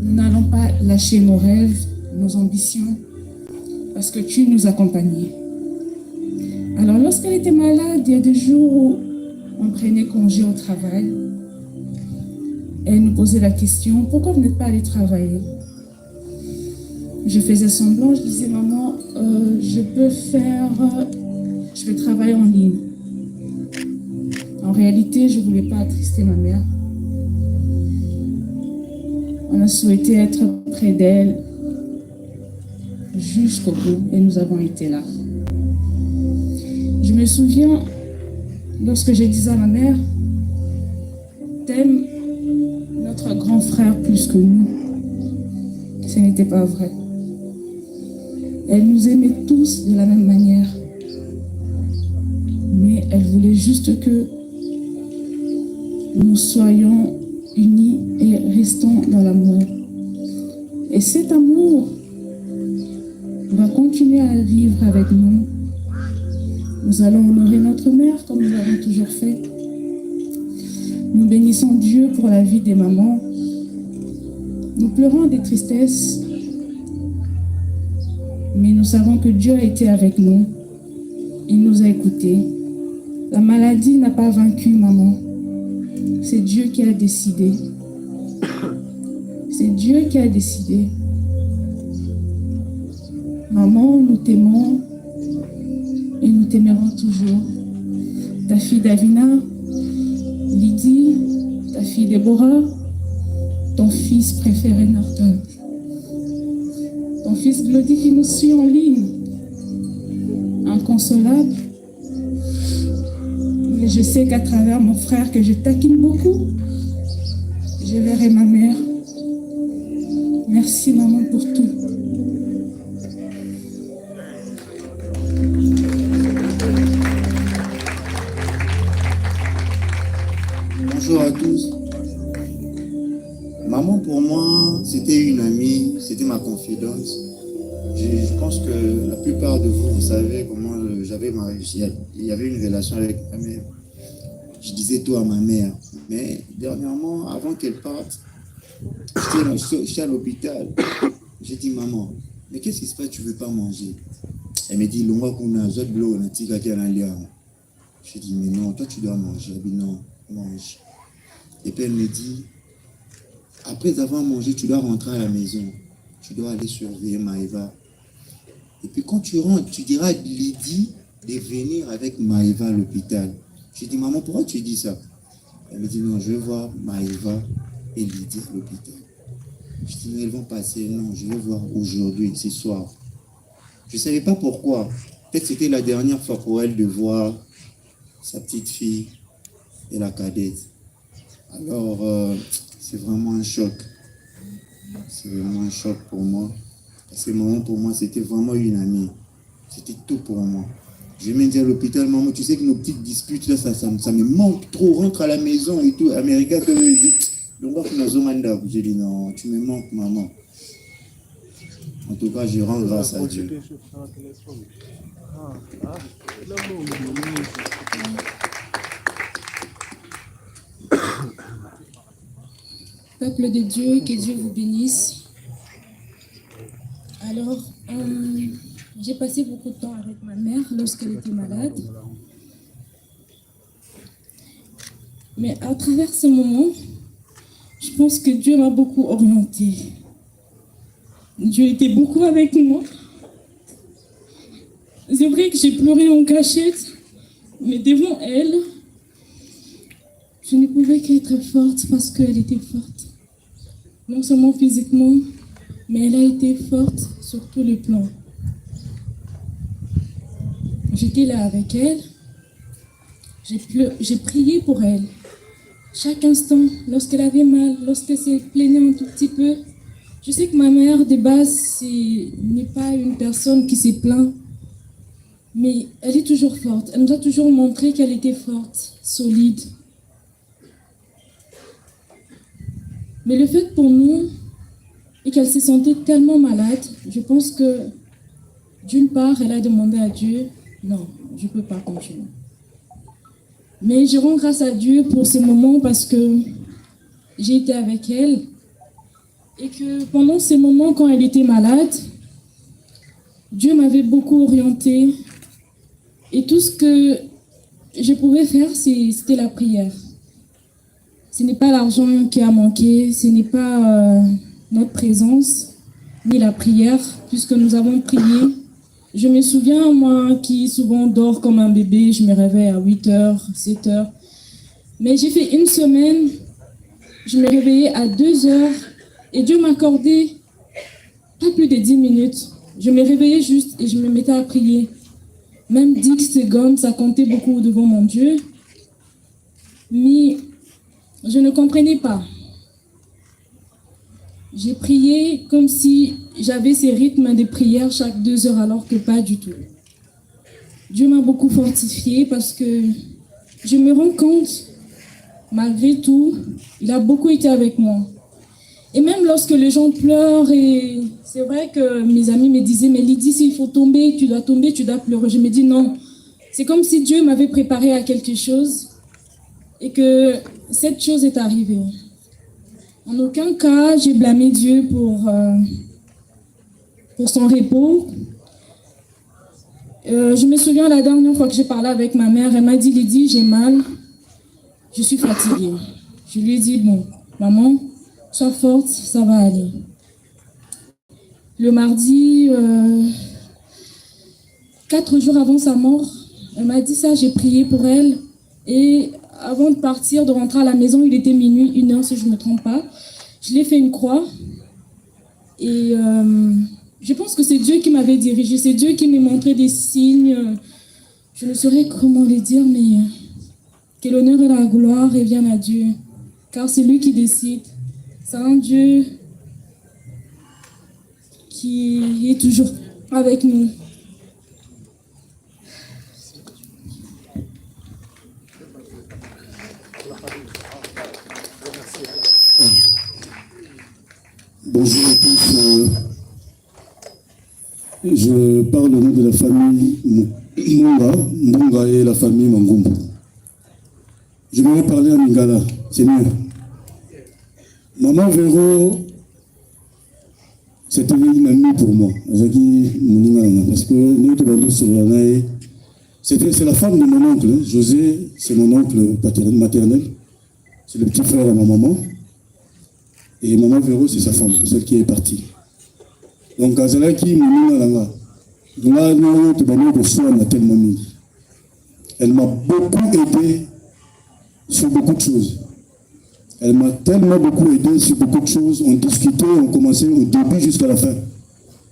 Nous n'allons pas lâcher nos rêves, nos ambitions, parce que tu nous accompagnais. Alors, lorsqu'elle était malade, il y a des jours où on prenait congé au travail, elle nous posait la question: pourquoi vous n'êtes pas allé travailler? Je faisais semblant, je disais: maman, je vais travailler en ligne. En réalité, je ne voulais pas attrister ma mère. On a souhaité être près d'elle jusqu'au bout et nous avons été là. Je me souviens, lorsque je disais à ma mère: t'aimes notre grand frère plus que nous. Ce n'était pas vrai. Elle nous aimait tous de la même manière. Mais elle voulait juste que nous soyons unis et restons dans l'amour. Et cet amour va continuer à vivre avec nous. Nous allons honorer notre mère comme nous l'avons toujours fait. Nous bénissons Dieu pour la vie des mamans. Nous pleurons des tristesses, mais nous savons que Dieu a été avec nous. Il nous a écoutés. La maladie n'a pas vaincu maman. C'est Dieu qui a décidé. C'est Dieu qui a décidé. Maman, nous t'aimons et nous t'aimerons toujours. Ta fille Davina, Lydie, ta fille Déborah, ton fils préféré Norton, ton fils Glody qui nous suit en ligne, inconsolable. Mais je sais qu'à travers mon frère que je taquine beaucoup, je verrai ma mère. Merci. Merci maman pour tout. Bonjour à tous. Maman, pour moi, c'était une amie, c'était ma confidente. Je pense que la plupart de vous, vous savez comment il y avait une relation avec ma mère. Je disais tout à ma mère. Mais dernièrement, avant qu'elle parte, j'étais à l'hôpital. J'ai dit, maman, mais qu'est-ce qui se passe, tu ne veux pas manger? Elle me dit, j'ai dit, mais non, toi tu dois manger. Elle dit, non, mange. Et puis elle me dit, après avoir mangé, tu dois rentrer à la maison. Tu dois aller surveiller Maëva. Et puis quand tu rentres, tu diras à Lydie de venir avec Maëva à l'hôpital. Je dis, maman, pourquoi tu dis ça? Elle me dit, non, je veux voir Maëva et Lydie à l'hôpital. Je dis, mais elles vont passer. Non, je veux voir aujourd'hui, ce soir. Je ne savais pas pourquoi. Peut-être c'était la dernière fois pour elle de voir sa petite fille et la cadette. Alors, c'est vraiment un choc. C'est vraiment un choc pour moi. À ce moment, pour moi, c'était vraiment une amie. C'était tout pour moi. Je vais me dire à l'hôpital, maman, tu sais que nos petites disputes, là, ça me manque trop. Rentre à la maison et tout. Américain, j'ai dit, non, tu me manques, maman. En tout cas, je rends grâce à Dieu. Peuple de Dieu, que Dieu vous bénisse. Alors, j'ai passé beaucoup de temps avec ma mère lorsqu'elle était malade. Mais à travers ce moment, je pense que Dieu m'a beaucoup orientée. Dieu était beaucoup avec moi. C'est vrai que j'ai pleuré en cachette, mais devant elle, je ne pouvais qu'être forte parce qu'elle était forte. Non seulement physiquement, mais elle a été forte sur tous les plans. J'étais là avec elle. J'ai prié pour elle. Chaque instant, lorsqu'elle avait mal, lorsqu'elle s'est plaignait un tout petit peu. Je sais que ma mère, de base, n'est pas une personne qui se plaint. Mais elle est toujours forte. Elle nous a toujours montré qu'elle était forte, solide. Mais le fait pour nous, et qu'elle se sentait tellement malade, je pense que, d'une part, elle a demandé à Dieu, non, je ne peux pas continuer. Mais je rends grâce à Dieu pour ce moment parce que j'ai été avec elle et que pendant ces moments, quand elle était malade, Dieu m'avait beaucoup orientée et tout ce que je pouvais faire, c'était la prière. Ce n'est pas l'argent qui a manqué, ce n'est pas notre présence, ni la prière, puisque nous avons prié. Je me souviens, moi, qui souvent dors comme un bébé, je me réveille à 8h, 7h. Mais j'ai fait une semaine, je me réveillais à 2h, et Dieu m'accordait pas plus de 10 minutes. Je me réveillais juste et je me mettais à prier. Même 10 secondes, ça comptait beaucoup devant mon Dieu. Mais je ne comprenais pas. J'ai prié comme si j'avais ces rythmes de prière chaque 2 heures, alors que pas du tout. Dieu m'a beaucoup fortifiée parce que je me rends compte, malgré tout, il a beaucoup été avec moi. Et même lorsque les gens pleurent, et c'est vrai que mes amis me disaient, mais Lydie, s'il faut tomber, tu dois pleurer. Je me dis non. C'est comme si Dieu m'avait préparé à quelque chose et que cette chose est arrivée. En aucun cas, j'ai blâmé Dieu pour son repos. Je me souviens la dernière fois que j'ai parlé avec ma mère, elle m'a dit, Lydie, j'ai mal, je suis fatiguée. Je lui ai dit, bon, maman, sois forte, ça va aller. Le mardi, 4 jours avant sa mort, elle m'a dit ça, j'ai prié pour elle. Et avant de partir, de rentrer à la maison, il était minuit, 1h si je ne me trompe pas. Je l'ai fait une croix. Et je pense que c'est Dieu qui m'avait dirigée. C'est Dieu qui m'a montré des signes. Je ne saurais comment les dire, mais que l'honneur et la gloire reviennent à Dieu. Car c'est lui qui décide. C'est un Dieu qui est toujours avec nous. Bonjour à tous. Je parle au nom de la famille Mbonga et la famille Mangumbu. Je vais parler à Mingala, c'est mieux. Maman Véro, c'était une amie pour moi. Parce que c'est la femme de mon oncle. José, c'est mon oncle maternel. C'est le petit frère à ma maman. Et maman Véro, c'est sa femme, celle qui est partie. Donc, elle m'a beaucoup aidé sur beaucoup de choses. Elle m'a tellement beaucoup aidé sur beaucoup de choses. On discutait, on commençait au début jusqu'à la fin.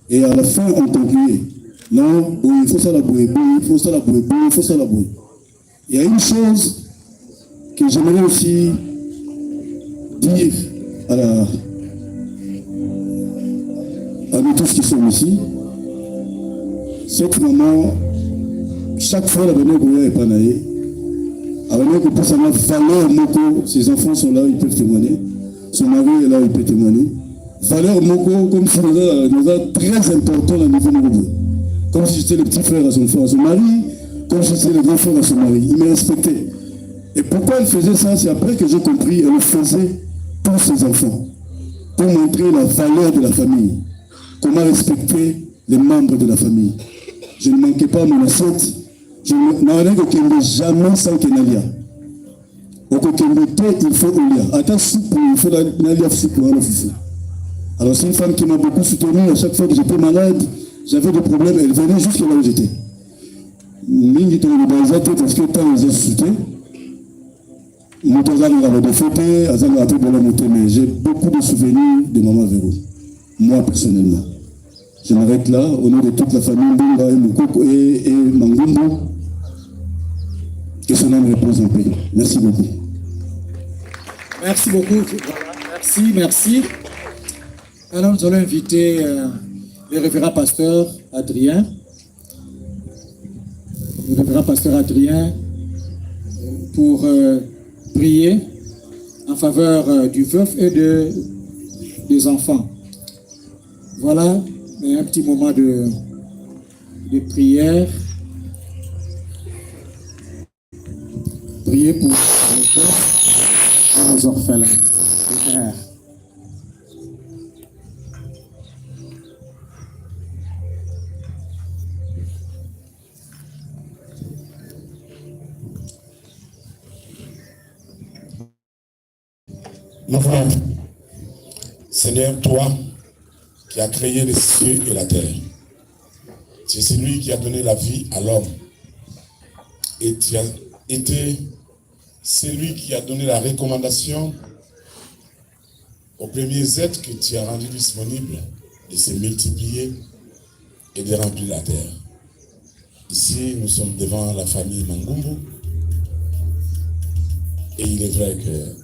Et à la fin, on concluait. Non, il faut ça la bouée, il faut ça la bouée, il faut ça la bouée. Il y a une chose que j'aimerais aussi dire à nous tous qui sommes ici. Cette maman, chaque fois, elle venait au Epanaï. Elle que pour sa valeur, Moko, ses enfants sont là, ils peuvent témoigner. Son mari est là, il peut témoigner. Valeur Moko, comme si nous a très important à niveau Moko. Comme si j'étais le petit frère à son mari, comme si j'étais le grand frère à son mari. Il m'a respecté. Et pourquoi elle faisait ça? C'est après que j'ai compris, elle le faisait pour ses enfants. Pour montrer la valeur de la famille. Comment respecter les membres de la famille. Je ne manquais pas à mon assiette. Je ne jamais sans Kenalia. Au Kokembote, il faut Olia. Attends, il faut Nalia soupe. Alors c'est une femme qui m'a beaucoup soutenu. À chaque fois que j'étais malade, j'avais des problèmes. Elle venait jusqu'à là où j'étais. Parce que tant ils ont soutenu, mais j'ai beaucoup de souvenirs de Maman Véro. Moi personnellement. Je m'arrête là, au nom de toute la famille Mbonga et Mangumbu. Que son âme repose en paix. Merci beaucoup. Merci beaucoup. Merci. Alors nous allons inviter le révérend pasteur Adrien. Le révérend pasteur Adrien pour prier en faveur du veuf et des enfants. Voilà un petit moment de prière. Priez pour les orphelins, les frères. Nous voulons, Seigneur, toi qui as créé les cieux et la terre, c'est celui qui a donné la vie à l'homme. Et tu as été celui qui a donné la recommandation aux premiers êtres que tu as rendus disponibles de se multiplier et de remplir la terre. Ici, nous sommes devant la famille Mangumbu et il est vrai que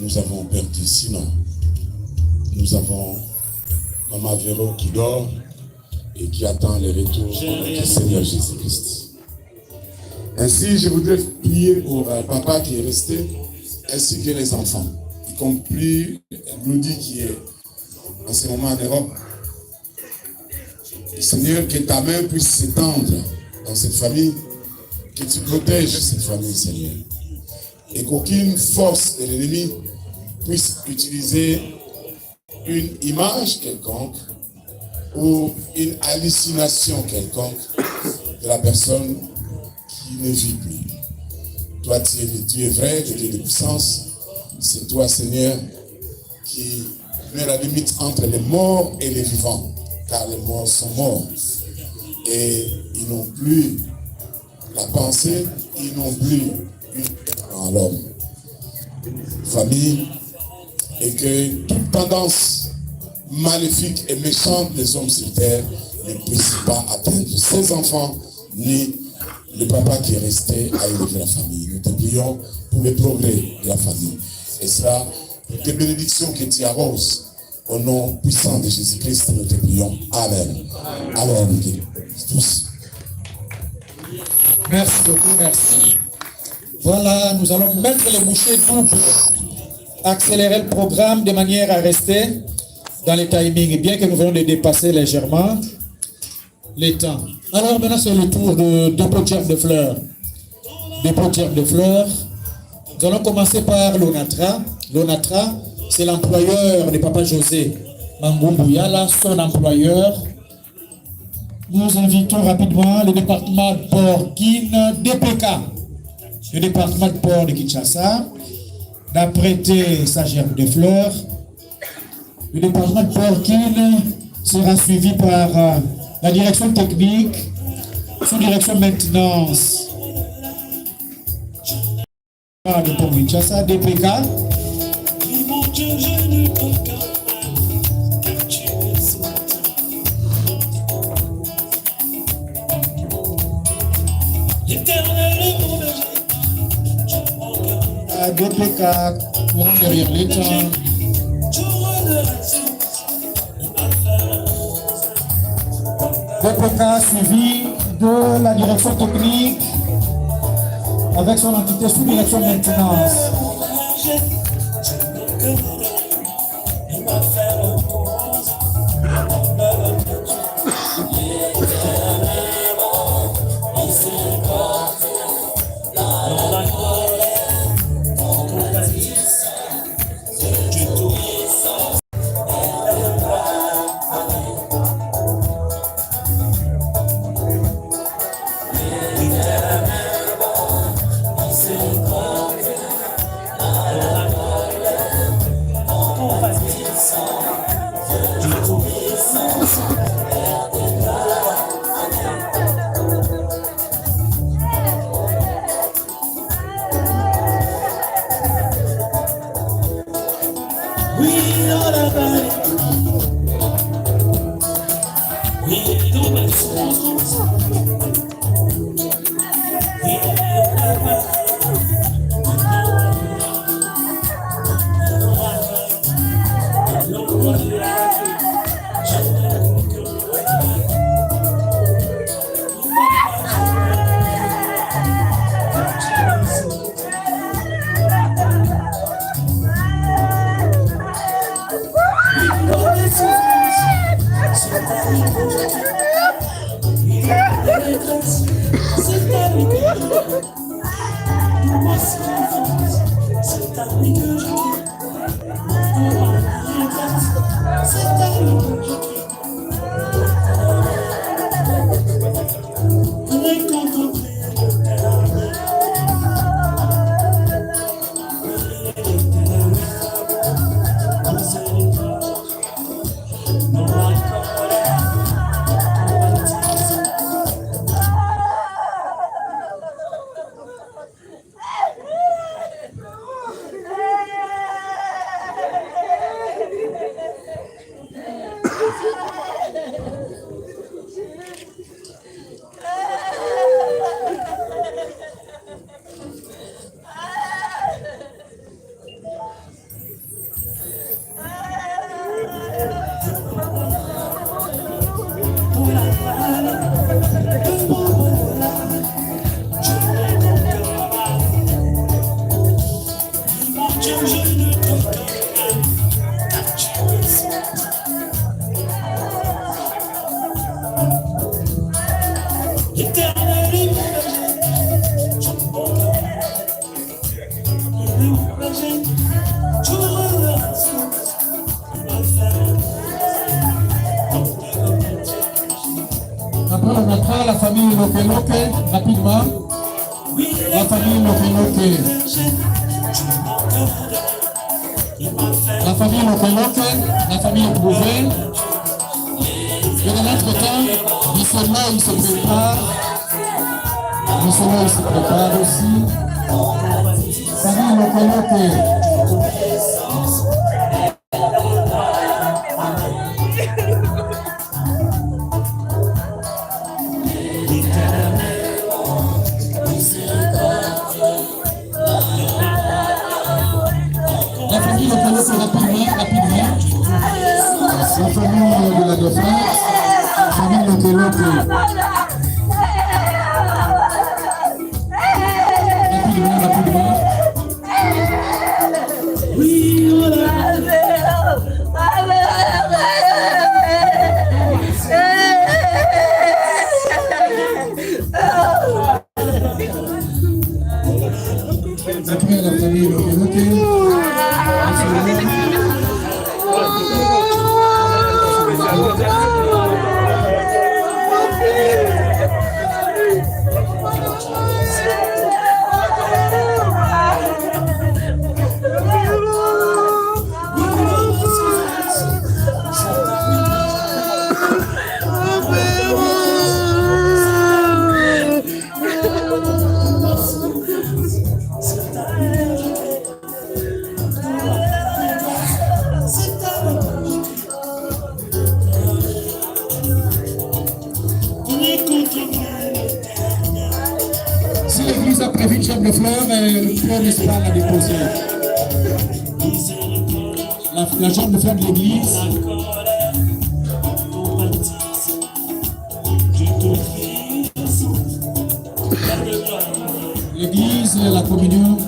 nous avons perdu, sinon nous avons Maman Véro qui dort et qui attend le retour du Seigneur Jésus-Christ. Ainsi, je voudrais prier pour papa qui est resté, ainsi que les enfants, y compris Bloody qui est en ce moment en Europe. Seigneur, que ta main puisse s'étendre dans cette famille, que tu protèges cette famille, Seigneur. Et qu'aucune force de l'ennemi puisse utiliser une image quelconque ou une hallucination quelconque de la personne qui ne vit plus. Toi, tu es le Dieu vrai, le Dieu de puissance. C'est toi, Seigneur, qui mets la limite entre les morts et les vivants, car les morts sont morts. Et ils n'ont plus la pensée, ils n'ont plus en l'homme. Famille, et que toute tendance maléfique et méchante des hommes sur terre ne puisse pas atteindre ses enfants, ni le papa qui est resté à élever la famille. Nous te prions pour le progrès de la famille. Et cela, pour tes bénédictions que tu arroses Au nom puissant de Jésus-Christ, nous te prions. Amen. Amen. Tous. Merci beaucoup, merci. Voilà, nous allons mettre les bouchées doubles, accélérer le programme de manière à rester dans les timings, bien que nous venons de dépasser légèrement les temps. Alors maintenant, c'est le tour de dépôt de germes de fleurs. Dépôt de germes de fleurs. Nous allons commencer par l'ONATRA. L'ONATRA, c'est l'employeur de Papa José Mangumbu Yala, son employeur. Nous invitons rapidement le département de port DPK, le département de port de Kinshasa, d'apprêter sa gerbe de fleurs. Le département de port sera suivi par la direction technique, sous direction maintenance de port Kinshasa, DPK. DPK, courant derrière les temps. DPK suivi de la direction technique avec son entité sous direction maintenance. La famille Loke, rapidement. La famille Loke. La famille Loke, la famille Bouvet. Et dans notre temps, Bissoma, il se prépare. Bissoma, il se prépare aussi. Famille Loke. La famille de la défunte, la famille de Keloke. Rapidement. Oui, voilà. Après la famille de Keloke. Si l'église a prévu une chambre de fleurs, le fleur municipal l'a déposé. La chambre de fleurs de l'église. L'église, la communion.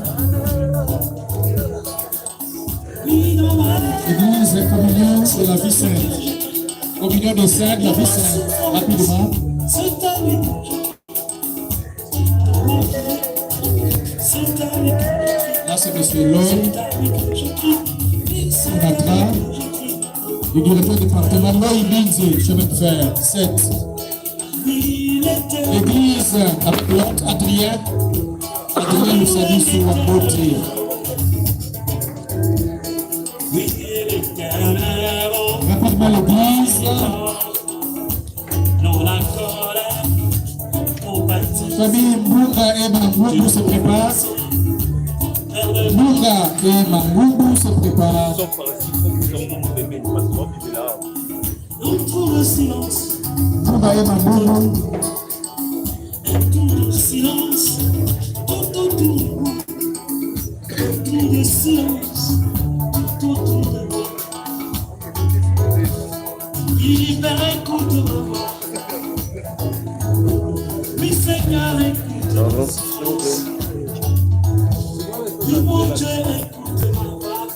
L'église, la communion, c'est la vie sainte. Communion des saints, la vie sainte. Rapidement. Là, c'est M. Lloyd. Sinatra. Le directeur département, Lloyd Binze, chemin de fer, 7. L'église avec l'autre Adrien Lusadisu Wambote. Rapidement l'église. Famille Mbunga et Mangungu se prépare. Mbunga et Mangungu se préparent. Mbunga et Mangungu. Silence, tout autour de moi. Tout de silence, tout autour de moi. Il écoute ma voix. Oui, Seigneur, écoute ma voix. Oui, mon Dieu, écoute ma voix.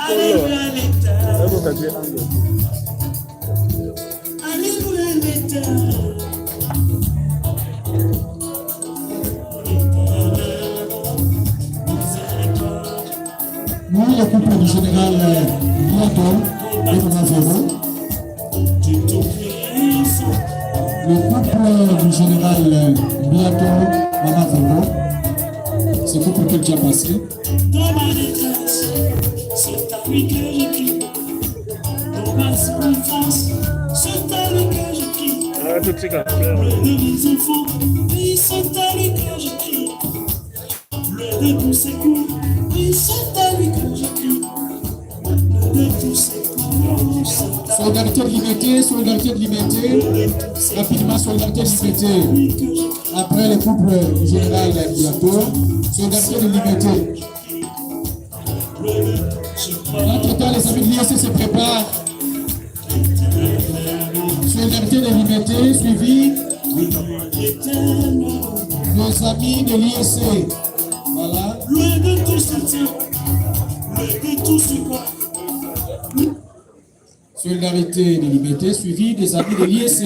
Alléluia, l'éternel. Alléluia, l'éternel. Nous, le couple du général Biato et Mamavero. Le couple du général Biato Mamavero. Ce couple qui est déjà passé. Dans ma détresse, c'est à lui que je crie. Dans ma souffrance, c'est à lui que je crie. Le de mes enfants, oui, c'est à lui que je crie. Le de tous ses coups, oui, c'est à lui que je crie. Le de tous ses coups, Solidarité limitée, solidarité limitée. Rapidement, solidarité limitée. Après le couple général Biato, solidarité limitée. Entre-temps, les amis de l'ISC se préparent. Solidarité limitée, suivi nos amis de l'ISC. Voilà. Loin de tout soutien, loin de tout support. Solidarité limitée, suivi des amis de l'ISC.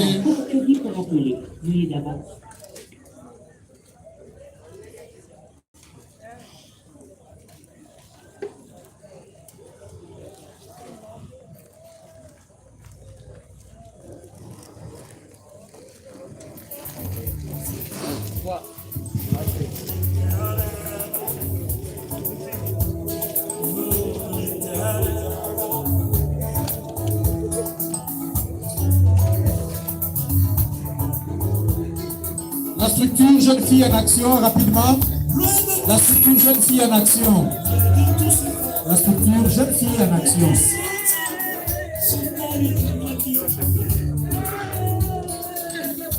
La structure jeune fille en action, rapidement. La structure jeune fille en action. La structure jeune fille en action.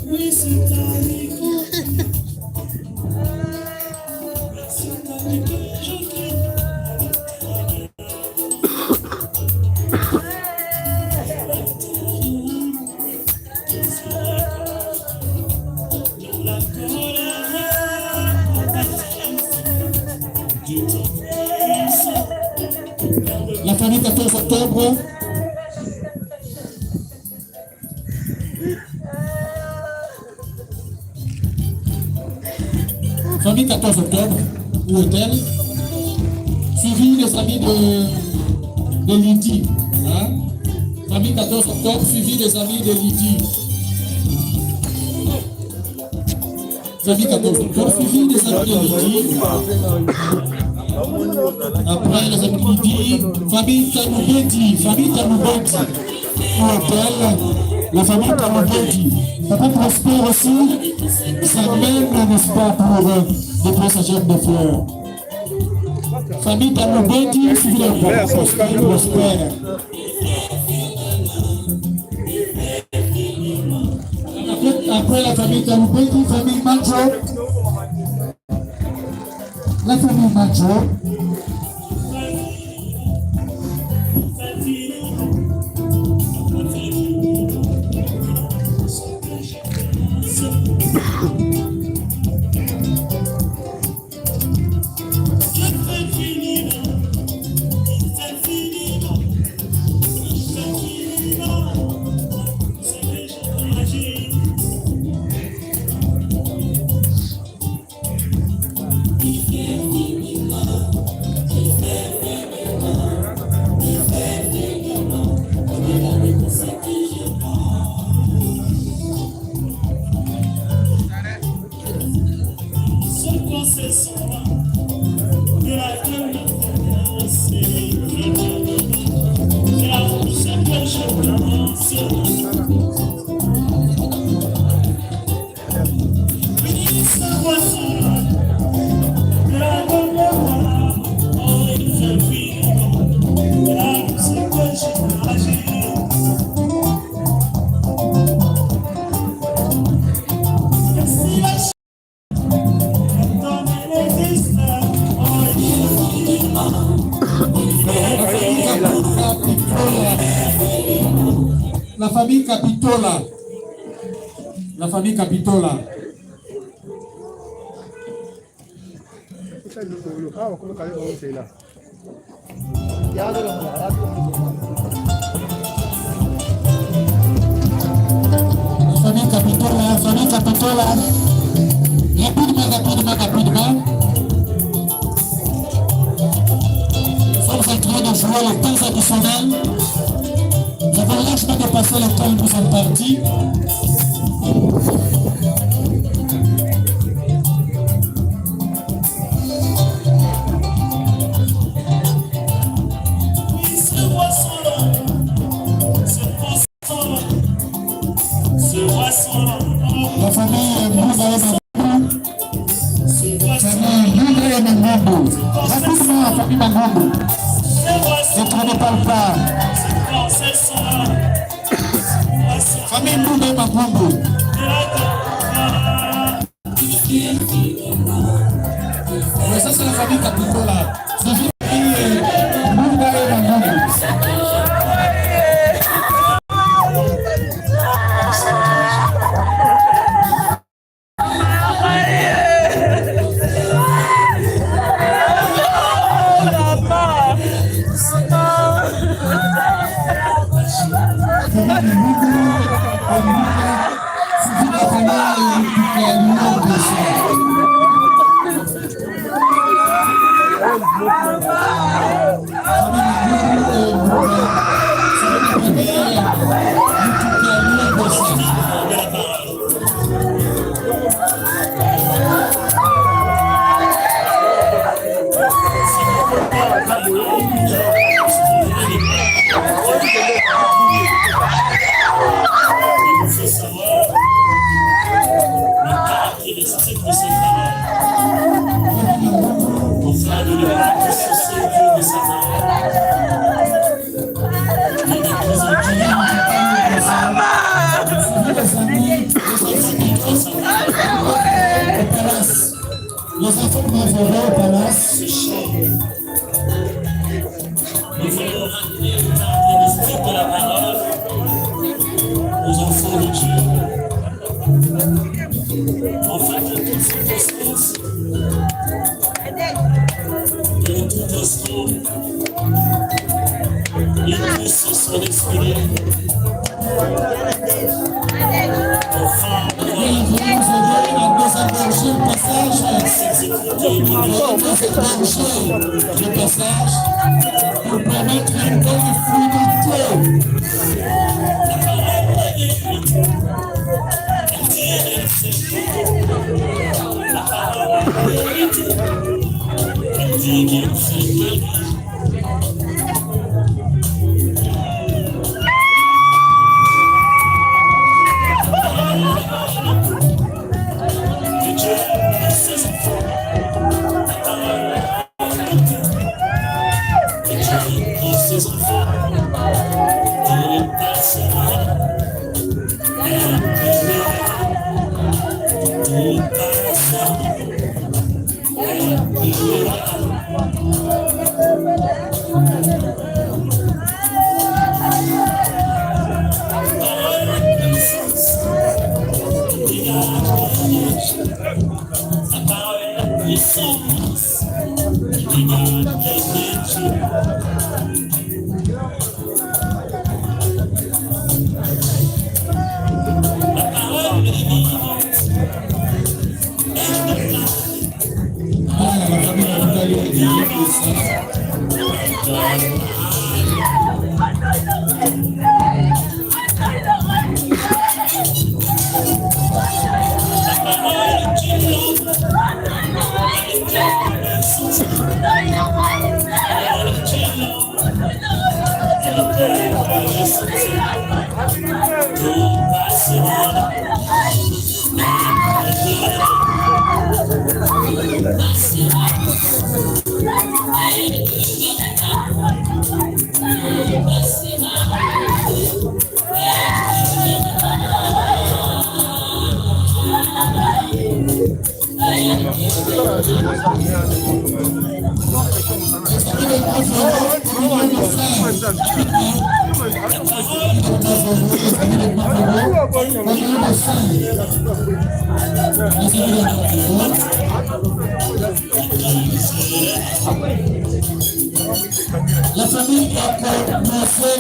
Oui, c'est à lui que je crie. famille 14 octobre. Famille 14 octobre, où est-elle? Suivi des amis de Lydie. Hein? Famille 14 octobre, suivi des amis de Lydie. Famille 14 octobre, suivi des amis de Lydie. Après les amis de Lydie, famille Tanoubeti. Famille Tanoubeti. Où est-elle? La famille Tanoubeti. Papa Prosper aussi, ça mène, n'est-ce pas, pour des passagers de fleurs. Famille Tanoubeti, suivi de Papa Prosper. Après la famille Tanoubeti, famille Majo. La famille Majo. La famille Capitola. La famille Capitola. Famille Capitola, famille Capitola. Rapidement. Nous sommes en train de jouer le temps additionnel. Nous avons largement dépassé le temps où nous sommes partis. La famille Moussa rapidement, la famille Mangambo. Ne traînez pas le pas. Famille Moussa Mangambo. Mais ça, c'est la famille Capitola. C'est la famille Moussa Mangambo. Les enfants de Mavero au palace. Nous voulons rappeler le caractéristique de la parole aux enfants de Dieu. Enfin, de toute circonstance, et de tout instant, puisse son esprit. Enfin, le passage pour permettre une bonne fluidité. La famille a commencé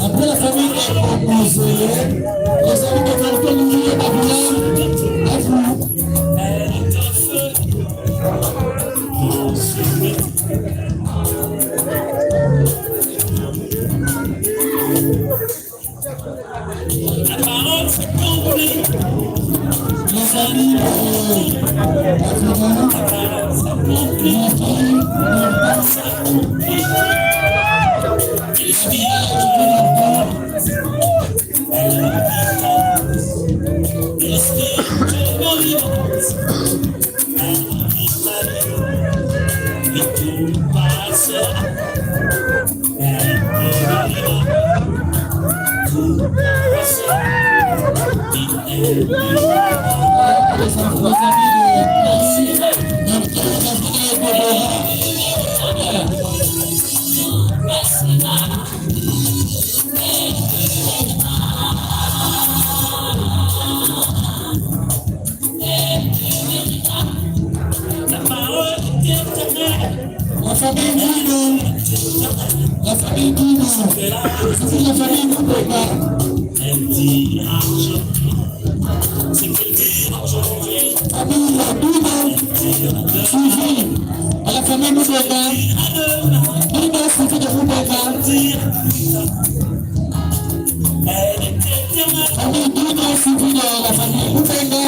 après la famille est composée, les amis de Carton Louis et Babylone, à vous. La parole se complète. Les amis de Babylone, la famille Dino, la famille Dino, c'est la famille Moubeka. Elle dit argent, c'est qu'elle dit argent. Famille Dino, suivi à la famille Moubeka. Dino suivi de Moubeka. Famille Dino suivi de la famille Moubeka.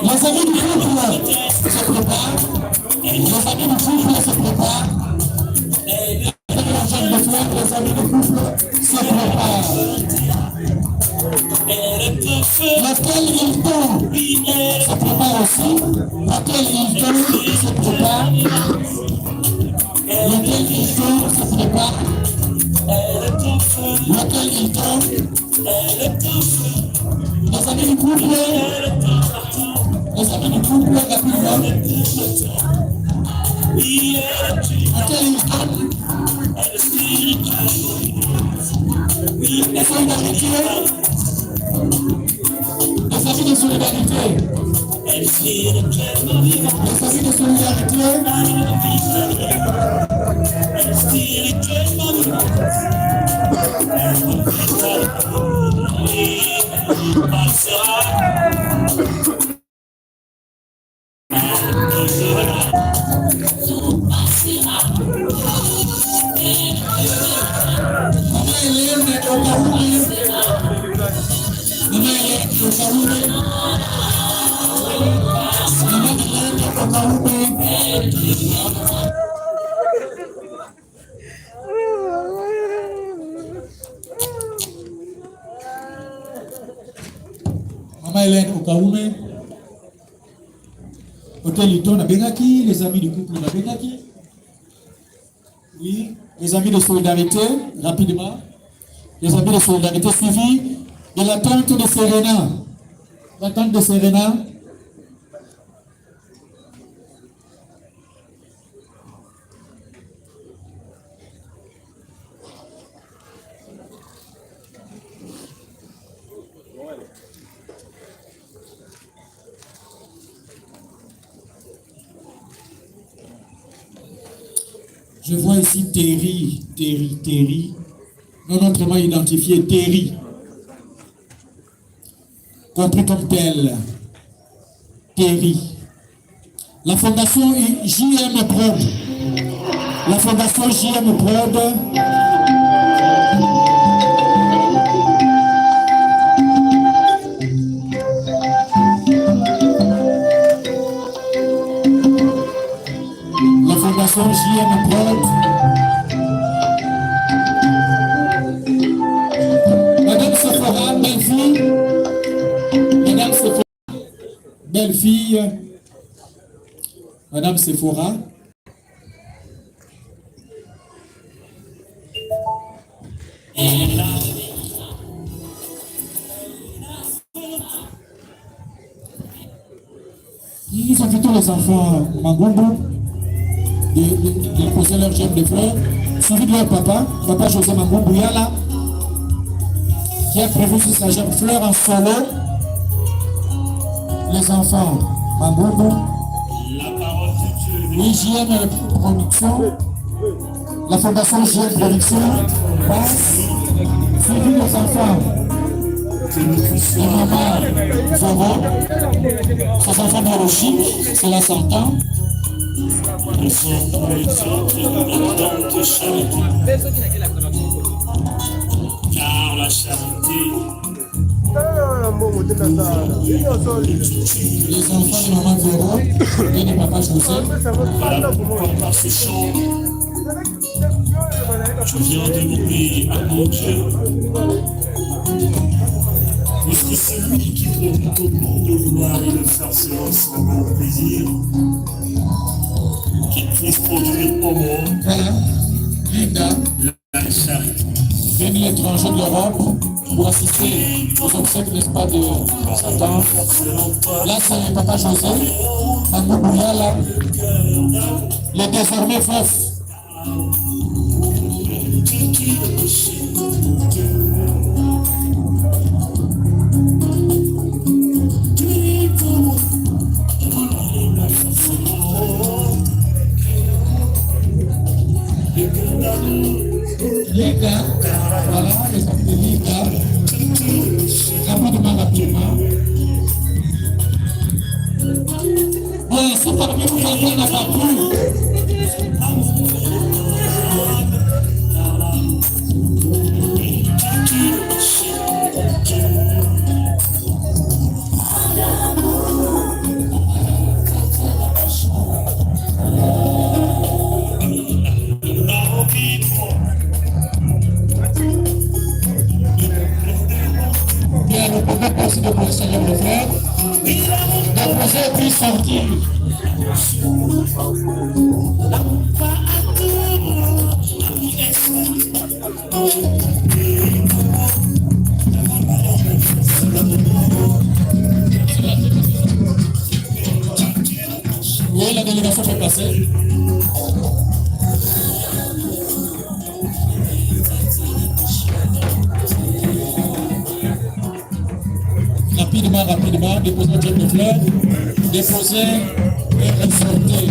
Les amis du couple se préparent. Les amis du couple se préparent. Les amis du couple se préparent. Laquelle Hilton se prépare aussi. Laquelle Hilton se prépare. Laquelle Hilton se prépare. Laquelle Hilton. Les amis du couple. Les amis du couple, rapidement. Laquelle Hilton. La solidarité. Les amis de solidarité. Les amis de solidarité. Maman Hélène Okaume, Hôtel Hilton à Bengaki, les amis du couple à Bengaki. Oui, les amis de solidarité, rapidement. Les amis de solidarité suivis de la tante de Serena. La tante de Serena. Je vois ici Terry, non autrement identifié Terry, compris comme tel, Terry. La fondation JM Prod, la fondation JM Prod, JM Prod, Madame Sephora, belle-fille, Madame Sephora, belle-fille, Madame Sephora, ils invitent les enfants Mangombo de poser leur gemme de fleurs, suivi de leur papa José Mangou Bouyala, qui a prévu sur sa gemme fleur en solo. Les enfants Mangou, JM Production, la fondation JM Production, passe, suivi des enfants de maman Zoro, ses enfants biologiques, cela s'entend. Car la charité. Les enfants de maman Zoro et de papa José. Par ce chant, je viens de louer à mon Dieu. Puisque celui qui profite au monde de vouloir et de faire cela sans mon plaisir, qui puisse produire au monde Linda, la charité. venu étranger de l'Europe pour assister aux obsèques, n'est-ce pas, de Satan. Là, c'est papa José, Mangou Bouyala, les désormais veufs. Les gars, voilà, les amis les gars, rapidement. Bon, si parmi vous quelqu'un n'a pas plu, Merci beaucoup, Seigneur le frère. Déposez puis sortir. Oui, la délégation fait passer. Rapidement, déposez votre de fleurs, déposez et ressortez.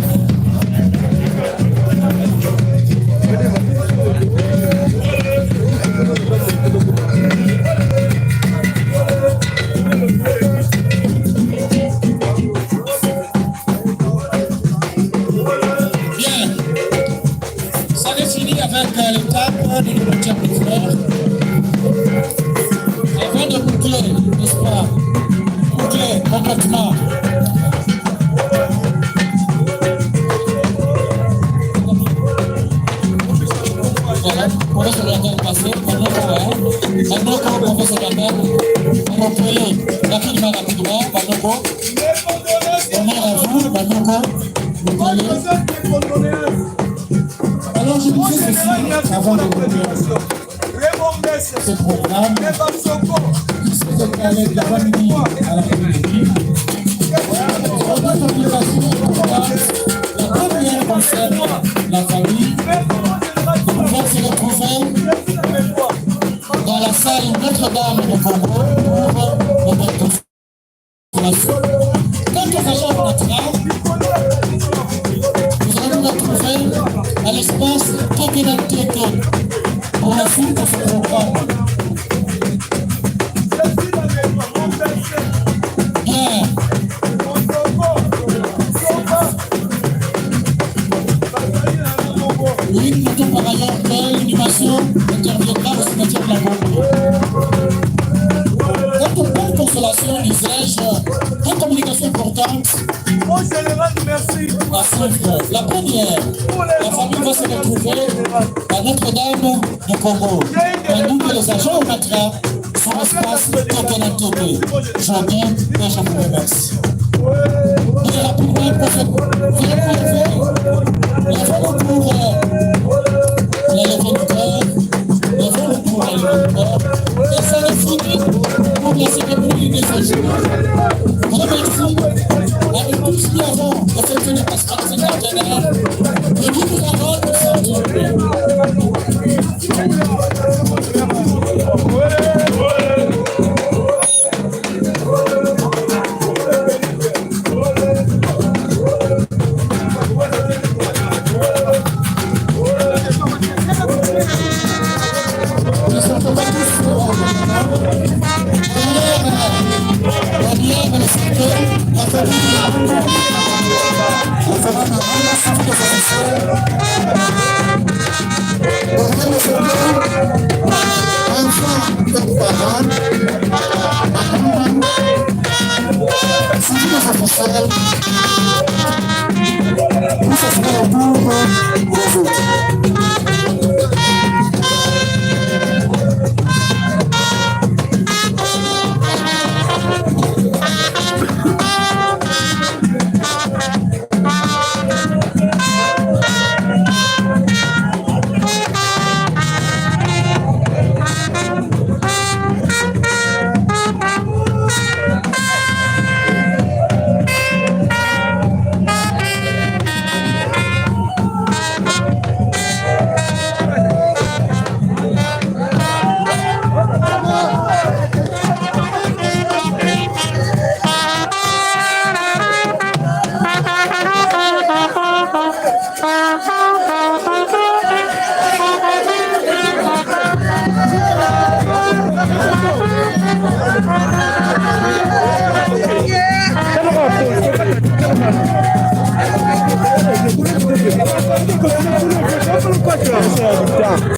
Bien, ça est fini avec l'étape de l'ouverture de fleurs. Avant de boucler, n'est-ce pas? Boucler complètement. Voilà, pour se regarder passer, maintenant qu'on veut se regarder, on va prier rapidement, Banoko. Honneur à vous, Banoko. Alors je vous dis ceci avant de conclure ce programme. Qui se décalait de l'avant-midi à l'après-midi. La première concerne la famille. Nous pouvons se retrouver dans la salle Notre-Dame de Congo pour notre consolation. Quand nous allons en entrant, nous allons nous retrouver à l'espace Tokenanteke pour la suite de ce programme. Bien. Oui, nous notons par ailleurs que l'animation interviendra au cimetière de la Congo. Quant au plan de consolation, disais-je, deux communications importantes. La première, la famille va se retrouver à Notre-Dame de Congo, pendant que les agents au Matra sont en espace Tokenanteke. Je reviens et je vous remercie. Et rapidement, pour les pour l'élévateur, levons-le pour l'élévateur, et ça le finit pour la cérémonie des séjours. Remercie avec tout ce qui avons effectué le pasteur général, et nous avons Enfant,